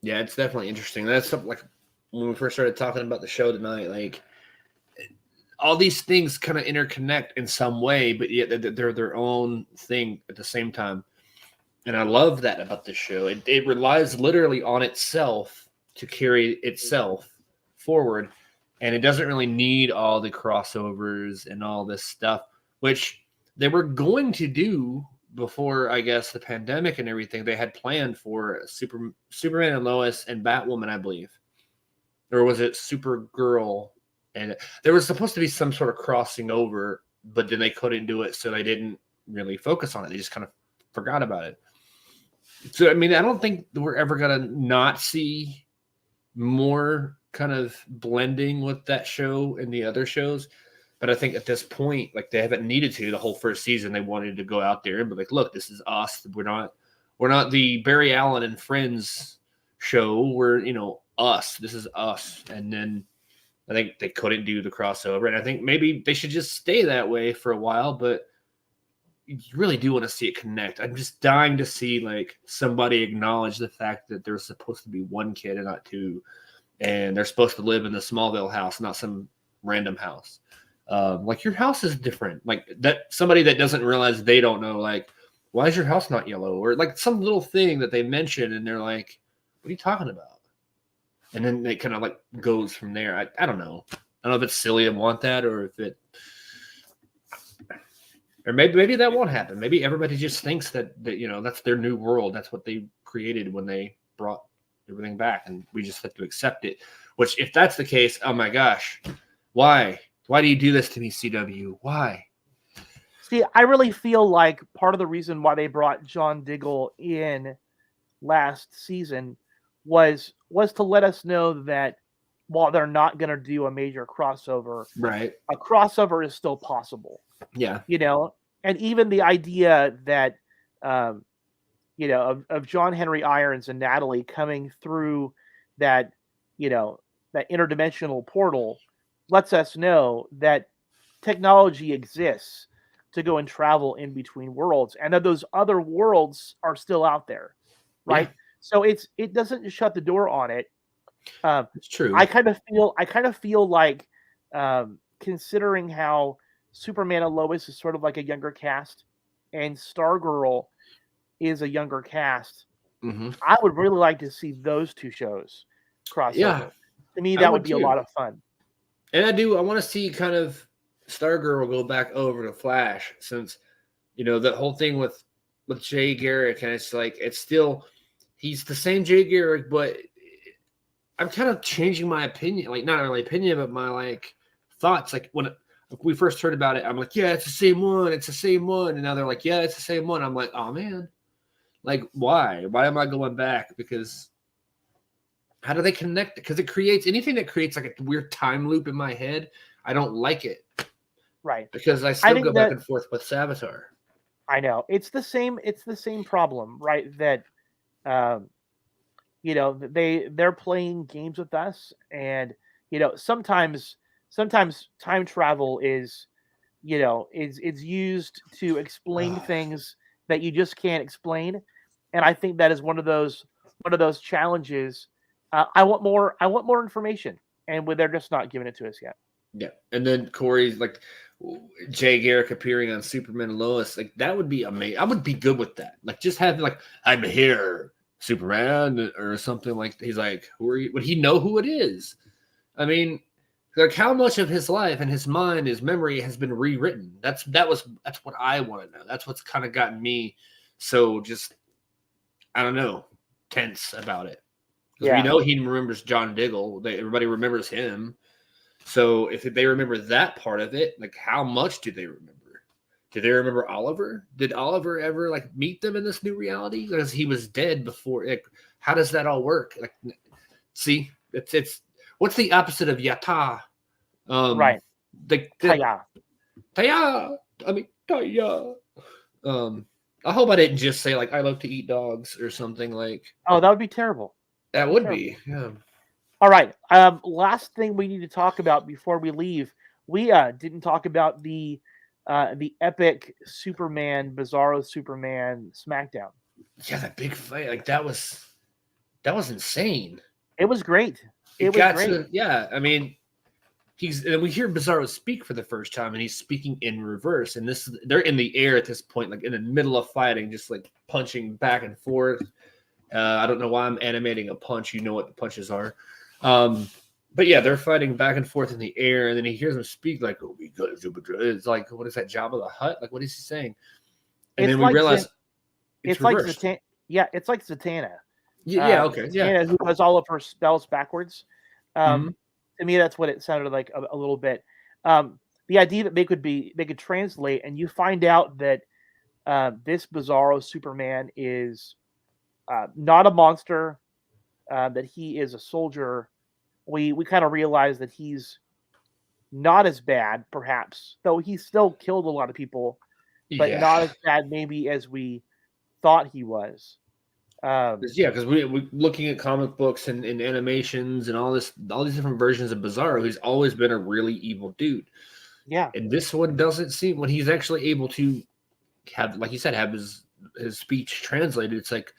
Yeah, it's definitely interesting. That's something like when we first started talking about the show tonight, like all these things kind of interconnect in some way, but yet they're their own thing at the same time. And I love that about this show. It relies literally on itself to carry itself forward. And it doesn't really need all the crossovers and all this stuff, which they were going to do before, I guess, the pandemic and everything. They had planned for Superman and Lois and Batwoman, I believe. Or was it Supergirl? And there was supposed to be some sort of crossing over, but then they couldn't do it, so they didn't really focus on it. They just kind of forgot about it. So, I mean, I don't think we're ever going to not see more kind of blending with that show and the other shows. But I think at this point, like, they haven't needed to. The whole first season, they wanted to go out there and be like, look, this is us. We're not the Barry Allen and Friends show. We're, us. This is us. And then I think they couldn't do the crossover. And I think maybe they should just stay that way for a while, but you really do want to see it connect. I'm just dying to see like somebody acknowledge the fact that there's supposed to be one kid and not two, and they're supposed to live in the Smallville house, not some random house. Like, your house is different. Like, that somebody that doesn't realize, they don't know, like, why is your house not yellow? Or like some little thing that they mention and they're like, what are you talking about? And then it kind of like goes from there. I don't know. I don't know if it's silly to want that, or if it, or maybe that won't happen. Maybe everybody just thinks that that's their new world. That's what they created when they brought everything back, and we just have to accept it. Which, if that's the case, oh my gosh, why? Why do you do this to me, CW? Why? See, I really feel like part of the reason why they brought John Diggle in last season was to let us know that while they're not going to do a major crossover, right, a crossover is still possible. Yeah. And even the idea that, of John Henry Irons and Natalie coming through that interdimensional portal lets us know that technology exists to go and travel in between worlds, and that those other worlds are still out there, right? Yeah. So it doesn't shut the door on it. It's true. I kind of feel like, considering how Superman and Lois is sort of like a younger cast, and Stargirl is a younger cast, I would really like to see those two shows cross over. To me, that would be a lot of fun. And I want to see kind of Stargirl go back over to Flash, since the whole thing with Jay Garrick, and it's like he's the same Jay Garrick, but I'm kind of changing my opinion, like not really opinion, but my like thoughts. Like when we first heard about it, I'm like, yeah, it's the same one, and now they're like, yeah, it's the same one. I'm like, oh man, like why am I going back? Because how do they connect it? Because it creates anything that creates like a weird time loop in my head. I don't like it. Right. Because I still go back and forth with Savitar. I know. It's the same problem, right? That they're playing games with us, and sometimes time travel is used to explain things that you just can't explain. And I think that is one of those challenges. I want more information, and they're just not giving it to us yet. Yeah, and then Corey's like Jay Garrick appearing on Superman and Lois, like that would be amazing. I would be good with that. Like just have like, I'm here, Superman, or something like that. He's like, who are you? Would he know who it is? I mean, like how much of his life and his mind, his memory has been rewritten? That's what I want to know. That's what's kind of gotten me so just, I don't know, tense about it. Because we know he remembers John Diggle. Everybody remembers him. So if they remember that part of it, like how much do they remember? Do they remember Oliver? Did Oliver ever like meet them in this new reality? Because he was dead before. Like, how does that all work? Like, see, it's what's the opposite of yata? Right. Taya. I mean Taya. I hope I didn't just say like I love to eat dogs or something like. Oh, that would be terrible. That would be. Yeah. All right. Last thing we need to talk about before we leave, we didn't talk about the epic Superman, Bizarro Superman SmackDown. Yeah, that big fight, like that was insane. It was great. It was great. Yeah, I mean, and we hear Bizarro speak for the first time, and he's speaking in reverse. And they're in the air at this point, like in the middle of fighting, just like punching back and forth. I don't know why I'm animating a punch. You know what the punches are. But yeah, they're fighting back and forth in the air, and then he hears him speak like, "Oh, it's like, what is that, Jabba the Hutt? Like, what is he saying?" And then we realize it's like Zatanna. Yeah, it's like Zatanna. Yeah, okay, Zatanna, who does all of her spells backwards. To me, that's what it sounded like a little bit. The idea that they could translate, and you find out that this Bizarro Superman is not a monster, that he is a soldier. We kind of realize that he's not as bad, perhaps, though he still killed a lot of people, but not as bad maybe as we thought he was. Because we looking at comic books and animations and all these different versions of Bizarro, he's always been a really evil dude. Yeah. And this one doesn't seem, when he's actually able to have, like you said, have his speech translated, it's like,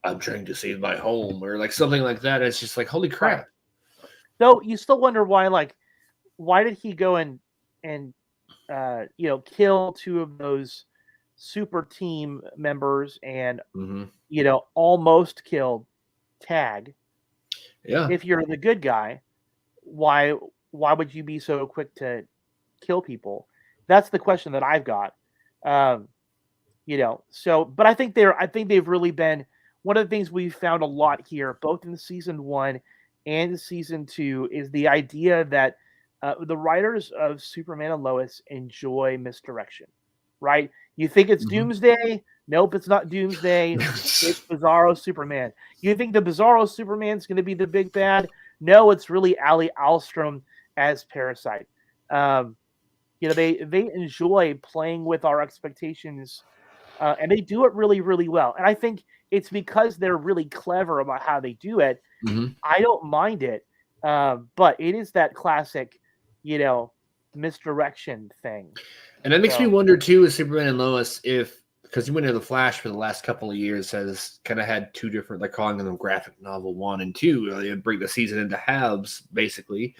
I'm trying to save my home, or like something like that. It's just like, holy crap. Right. Though you still wonder why did he go and kill two of those super team members and almost killed Tag? Yeah. If you're the good guy, why would you be so quick to kill people? That's the question that I've got. But I think they've really been, one of the things we've found a lot here, both in season 1 and season 2, is the idea that the writers of Superman and Lois enjoy misdirection, right? You think it's Doomsday? Nope, it's not Doomsday. It's Bizarro Superman. You think the Bizarro Superman's going to be the big bad? No, it's really Ali Alstrom as Parasite. They enjoy playing with our expectations, and they do it really, really well. And I think it's because they're really clever about how they do it. I don't mind it, but it is that classic, misdirection thing. And that makes me wonder too, with Superman and Lois, because you went into the Flash for the last couple of years has kind of had two different, like calling them graphic novel 1 and 2. They break the season into halves, basically.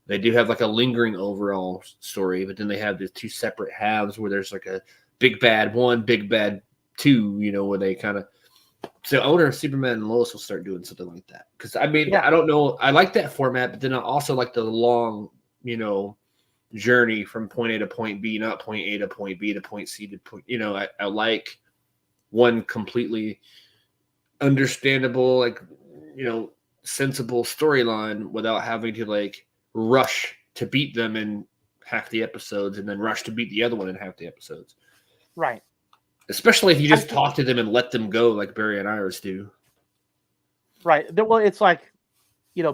They do have like a lingering overall story, but then they have the 2 separate halves where there's like a big bad 1, big bad 2, where they kind of. So I wonder if Superman and Lois will start doing something like that. Because I don't know. I like that format, but then I also like the long, journey from point A to point B, not point A to point B to point C to point. I like one completely understandable, like, sensible storyline without having to like rush to beat them in half the episodes and then rush to beat the other one in half the episodes. Right. Especially if you just talk to them and let them go like Barry and Iris do. Right. Well, it's like,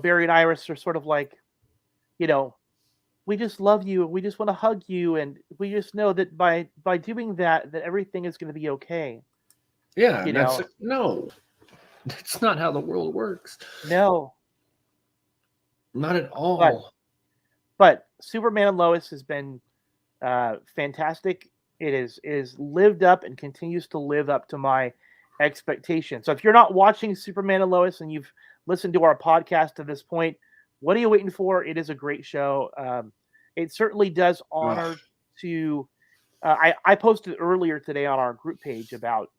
Barry and Iris are sort of like, we just love you and we just want to hug you, and we just know that by doing that everything is going to be okay. Yeah. No, that's not how the world works. No. Not at all. But Superman and Lois has been fantastic. It is lived up and continues to live up to my expectations. So if you're not watching Superman and Lois and you've listened to our podcast to this point, what are you waiting for? It is a great show. It certainly does honor to. I posted earlier today on our group page about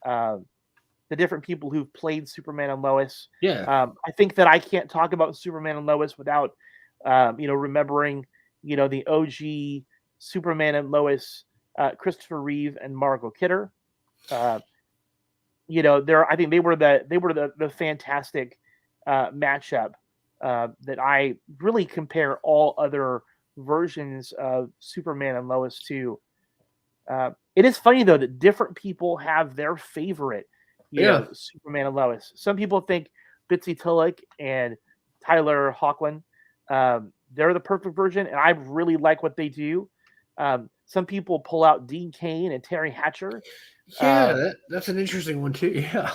the different people who've played Superman and Lois. Yeah. I think that I can't talk about Superman and Lois without, remembering, the OG Superman and Lois, Christopher Reeve and Margot Kidder. I think they were the fantastic matchup that I really compare all other versions of Superman and Lois to. It is funny though that different people have their favorite, Superman and Lois. Some people think Bitsie Tulloch and Tyler Hoechlin, they're the perfect version, and I really like what they do. Some people pull out Dean Cain and Terry Hatcher. Yeah, that's an interesting one too. Yeah.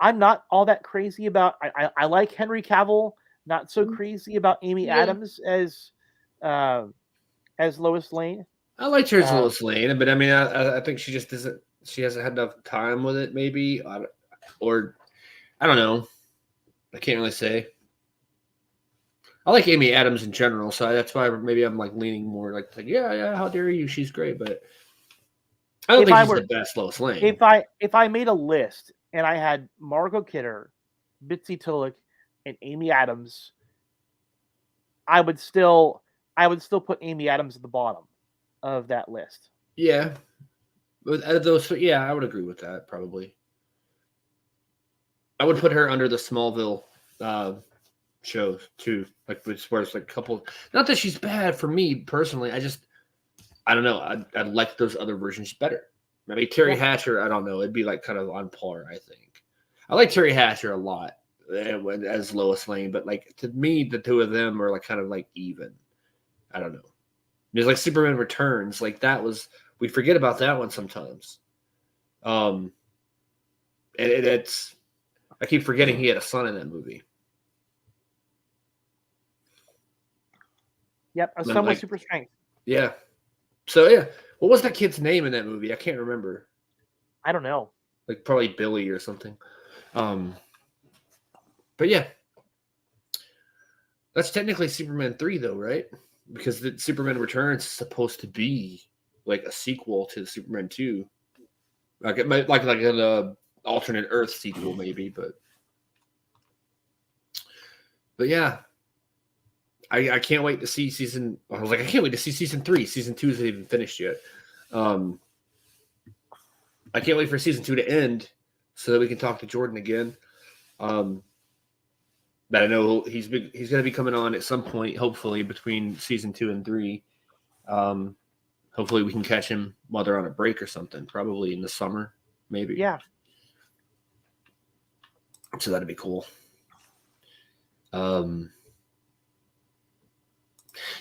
I'm not all that crazy about. I like Henry Cavill. Not so crazy about Amy Adams as Lois Lane. I liked her as Lois Lane, but I think she just doesn't. She hasn't had enough time with it, maybe, or I don't know. I can't really say. I like Amy Adams in general, so that's why maybe I'm like leaning more like yeah, how dare you? She's great, but I don't think she's the best Lois Lane. If I made a list and I had Margot Kidder, Bitsie Tulloch, and Amy Adams, I would still put Amy Adams at the bottom of that list. Yeah, but those, I would agree with that. Probably, I would put her under the Smallville show too. Like as far as like couple, not that she's bad for me personally. I just I don't know. I like those other versions better. Maybe Terry Hatcher, I don't know. It'd be like kind of on par, I think. I like Terry Hatcher a lot as Lois Lane, but like to me, the two of them are like kind of like even. I don't know. There's like Superman Returns, like that was we forget about that one sometimes. And it's I keep forgetting he had a son in that movie. Yep, a son with super strength. Yeah. So yeah, what was that kid's name in that movie? I can't remember. I don't know. Like probably Billy or something. But yeah, that's technically Superman 3 though, right? Because the Superman Returns is supposed to be like a sequel to Superman 2. Like it might like an alternate Earth sequel maybe, but yeah. I can't wait to see season. I was like, I can't wait to see season 3. Season 2 isn't even finished yet. I can't wait for season 2 to end so that we can talk to Jordan again. But I know he's going to be coming on at some point, hopefully between season 2 and 3. Hopefully we can catch him while they're on a break or something, probably in the summer, maybe. Yeah. So that'd be cool.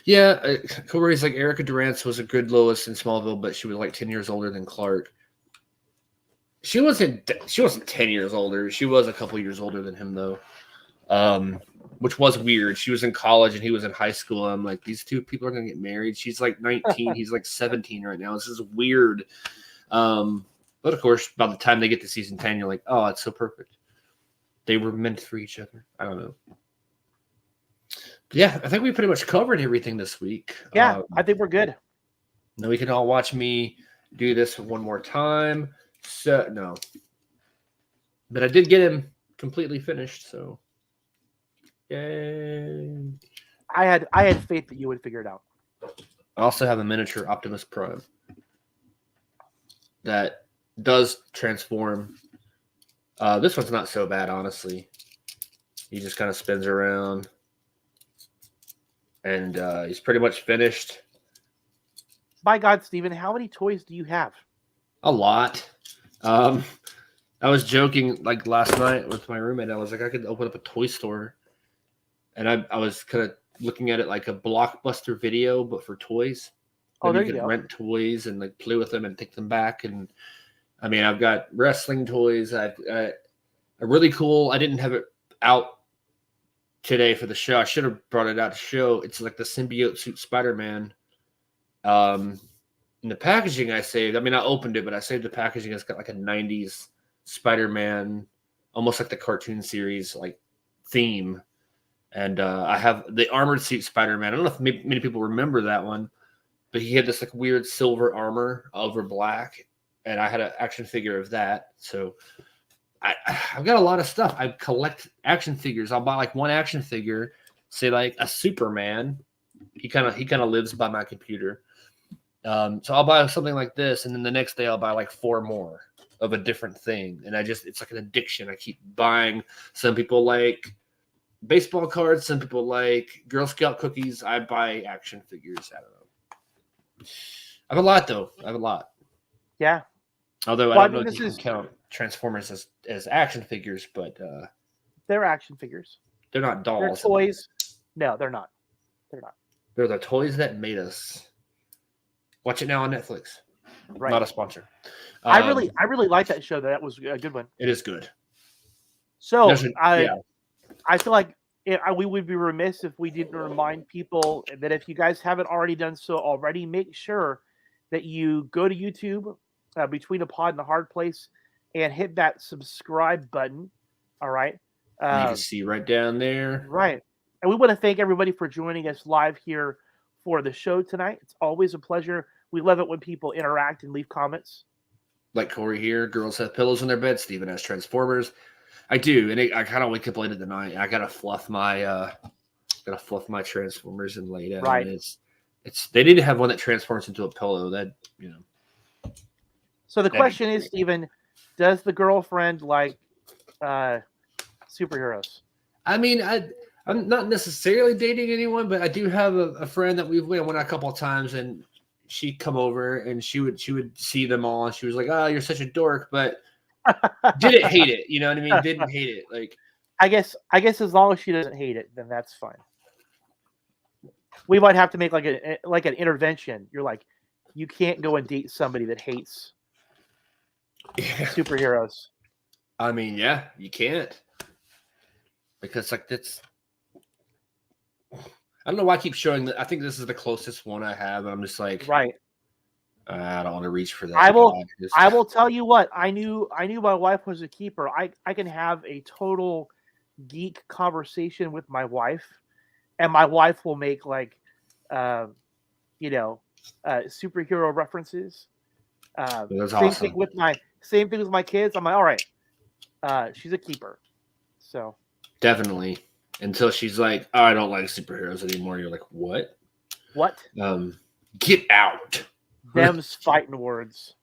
Yeah, Corey's like Erica Durance was a good Lois in Smallville, but she was like 10 years older than Clark. She wasn't 10 years older. She was a couple years older than him though. Which was weird. She was in college and he was in high school. I'm like, these two people are gonna get married. She's like 19, he's like 17 right now. This is weird. But of course, by the time they get to season 10, you're like, oh, it's so perfect. They were meant for each other. I don't know. Yeah, I think we pretty much covered everything this week. Yeah, I think we're good. Now we can all watch me do this one more time. So no. But I did get him completely finished, so yay. I had faith that you would figure it out. I also have a miniature Optimus Prime that does transform. This one's not so bad, honestly. He just kind of spins around. And he's pretty much finished. By God, Steven, how many toys do you have? A lot. I was joking like last night with my roommate. I was like, I could open up a toy store. And I was kind of looking at it like a Blockbuster Video, but for toys. Oh, there you you could go. rent toys and like play with them and take them back. And I mean, I've got wrestling toys. I've a really cool. I didn't have it out today for the show. I should have brought it out to show. It's like the symbiote suit Spider-Man. In the packaging I saved, I mean, I opened it, but I saved the packaging. It's got like a 90s Spider-Man, almost like the cartoon series like theme. And I have the armored suit Spider-Man. I don't know if many people remember that one, but he had this like weird silver armor over black. And I had an action figure of that. So I've got a lot of stuff. I collect action figures. I'll buy like one action figure, say like a Superman. He kind of lives by my computer. So I'll buy something like this, and then the next day I'll buy like 4 more of a different thing. And it's like an addiction. I keep buying. Some people like baseball cards. Some people like Girl Scout cookies. I buy action figures. I don't know. I have a lot though. I have a lot. Yeah. Although I don't know if you can count Transformers as action figures, but they're action figures. They're not dolls. They're toys. No, they're not. They're not. They're the toys that made us. Watch it now on Netflix. Right. Not a sponsor. I really like that show. That was a good one. It is good. So I feel like we would be remiss if we didn't remind people that if you guys haven't already done so already, make sure that you go to YouTube, Between a Pod and a Hard Place, and hit that subscribe button. All right. You can see right down there. Right. And we want to thank everybody for joining us live here for the show tonight. It's always a pleasure. We love it when people interact and leave comments. Like Corey here, girls have pillows in their bed. Steven has Transformers. I do, and I kind of wake up late at the night. I gotta fluff my Transformers and lay down. Right. It's they need to have one that transforms into a pillow. That So the question is, Steven, does the girlfriend like superheroes? I mean, I'm not necessarily dating anyone, but I do have a friend that we've went a couple of times, and she'd come over and she would see them all, and she was like, "Oh, you're such a dork," but didn't hate it. You know what I mean? Didn't hate it. Like, I guess as long as she doesn't hate it, then that's fine. We might have to make like an intervention. You're like, you can't go and date somebody that hates superheroes. I mean, yeah, you can't, because like that's. I don't know why I keep showing that. I think this is the closest one I have. I'm just like, right. I don't want to reach for that. I will tell you what. I knew my wife was a keeper. I can have a total geek conversation with my wife, and my wife will make like, superhero references. That's same awesome. thing with my kids. I'm like, all right, she's a keeper. So definitely. Until she's like, "Oh, I don't like superheroes anymore." You're like, "What? What? Get out!" Them's fighting words.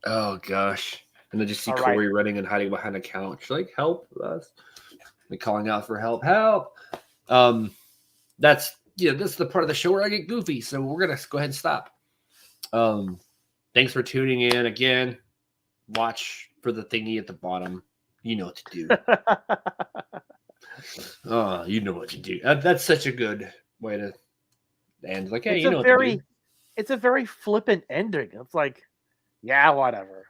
Oh gosh! And then just see All Corey right. running and hiding behind a couch, like, "Help us!" Like calling out for help. Help! That's the part of the show where I get goofy. So we're gonna go ahead and stop. Thanks for tuning in again. Watch for the thingy at the bottom. You know what to do. Oh, you know what to do. That's such a good way to end. Like, hey, what to do. It's a very flippant ending. It's like, yeah, whatever.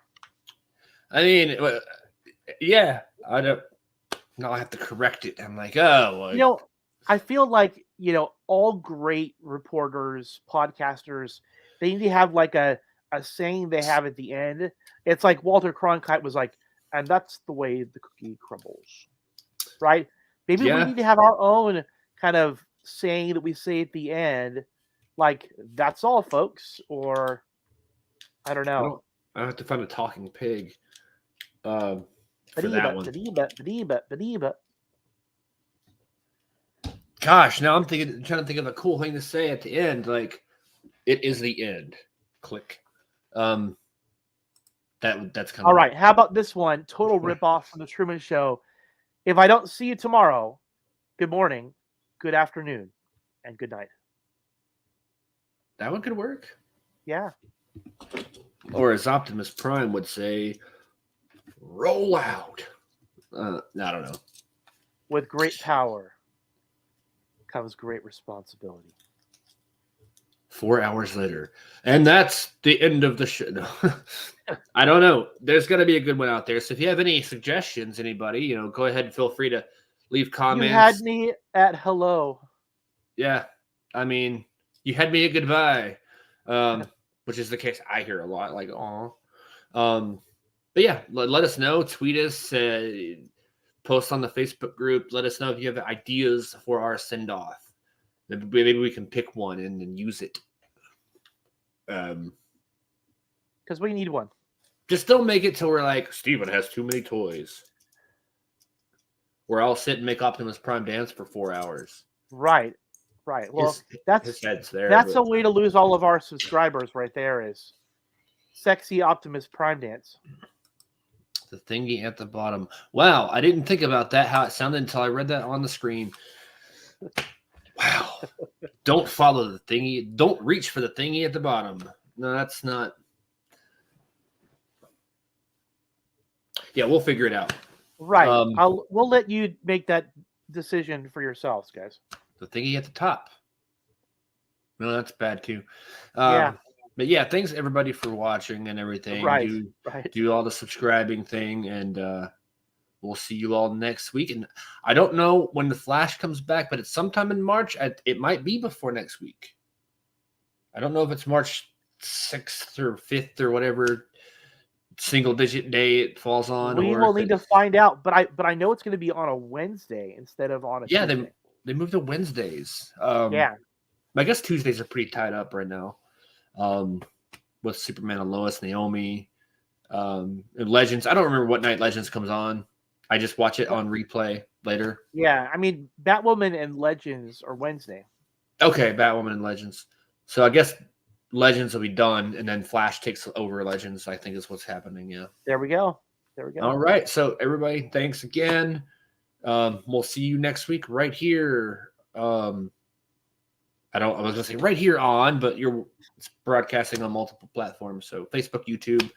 I mean, yeah, I don't. Now I have to correct it. I'm like, oh, well. I feel like all great reporters, podcasters, they need to have like a saying they have at the end. It's like Walter Cronkite was like, and that's the way the cookie crumbles, right? Maybe we need to have our own kind of saying that we say at the end, like, that's all, folks, or I don't know. I have to find a talking pig for that one. Gosh, now I'm trying to think of a cool thing to say at the end, like, it is the end. Click. That's kind of all right. How about this one? Total ripoff from the Truman Show. If I don't see you tomorrow, good morning, good afternoon, and good night. That one could work. Yeah. Or as Optimus Prime would say, roll out. I don't know. With great power comes great responsibility. 4 hours later. And that's the end of the show. No. I don't know. There's got to be a good one out there. So if you have any suggestions, anybody, go ahead and feel free to leave comments. You had me at hello. Yeah. I mean, you had me at goodbye, which is the case I hear a lot, like, aw. But yeah, let us know. Tweet us, post on the Facebook group. Let us know if you have ideas for our send-off. Maybe we can pick one and then use it. Because we need one. Just don't make it till we're like, Steven has too many toys. Where I'll sit and make Optimus Prime dance for 4 hours. Right. Well, his head's there. That's a way to lose all of our subscribers right there is sexy Optimus Prime dance. The thingy at the bottom. Wow, I didn't think about that, how it sounded until I read that on the screen. Wow. Don't follow the thingy. Don't reach for the thingy at the bottom. No, that's not. Yeah, we'll figure it out. Right. We'll let you make that decision for yourselves, guys. The thingy at the top. No, that's bad too. Yeah. But yeah, thanks everybody for watching and everything. Right. Do all the subscribing thing, and we'll see you all next week. And I don't know when the Flash comes back, but it's sometime in March. It might be before next week. I don't know if it's March 6th or 5th or whatever single-digit day it falls on. We will need to find out, but I know it's going to be on a Wednesday instead of on a Tuesday. They moved to Wednesdays. Yeah. I guess Tuesdays are pretty tied up right now. With Superman and Lois, Naomi, and Legends. I don't remember what night Legends comes on. I just watch it on replay later. Yeah, I mean, Batwoman and Legends are Wednesday. Okay, Batwoman and Legends. So I guess Legends will be done, and then Flash takes over Legends, I think is what's happening, yeah. There we go. All right, so everybody, thanks again. We'll see you next week right here. I was gonna say right here on, but it's broadcasting on multiple platforms. So Facebook, YouTube,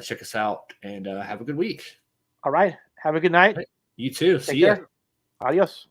check us out, and have a good week. All right. Have a good night. Right. You too. Take See ya. care. Adios.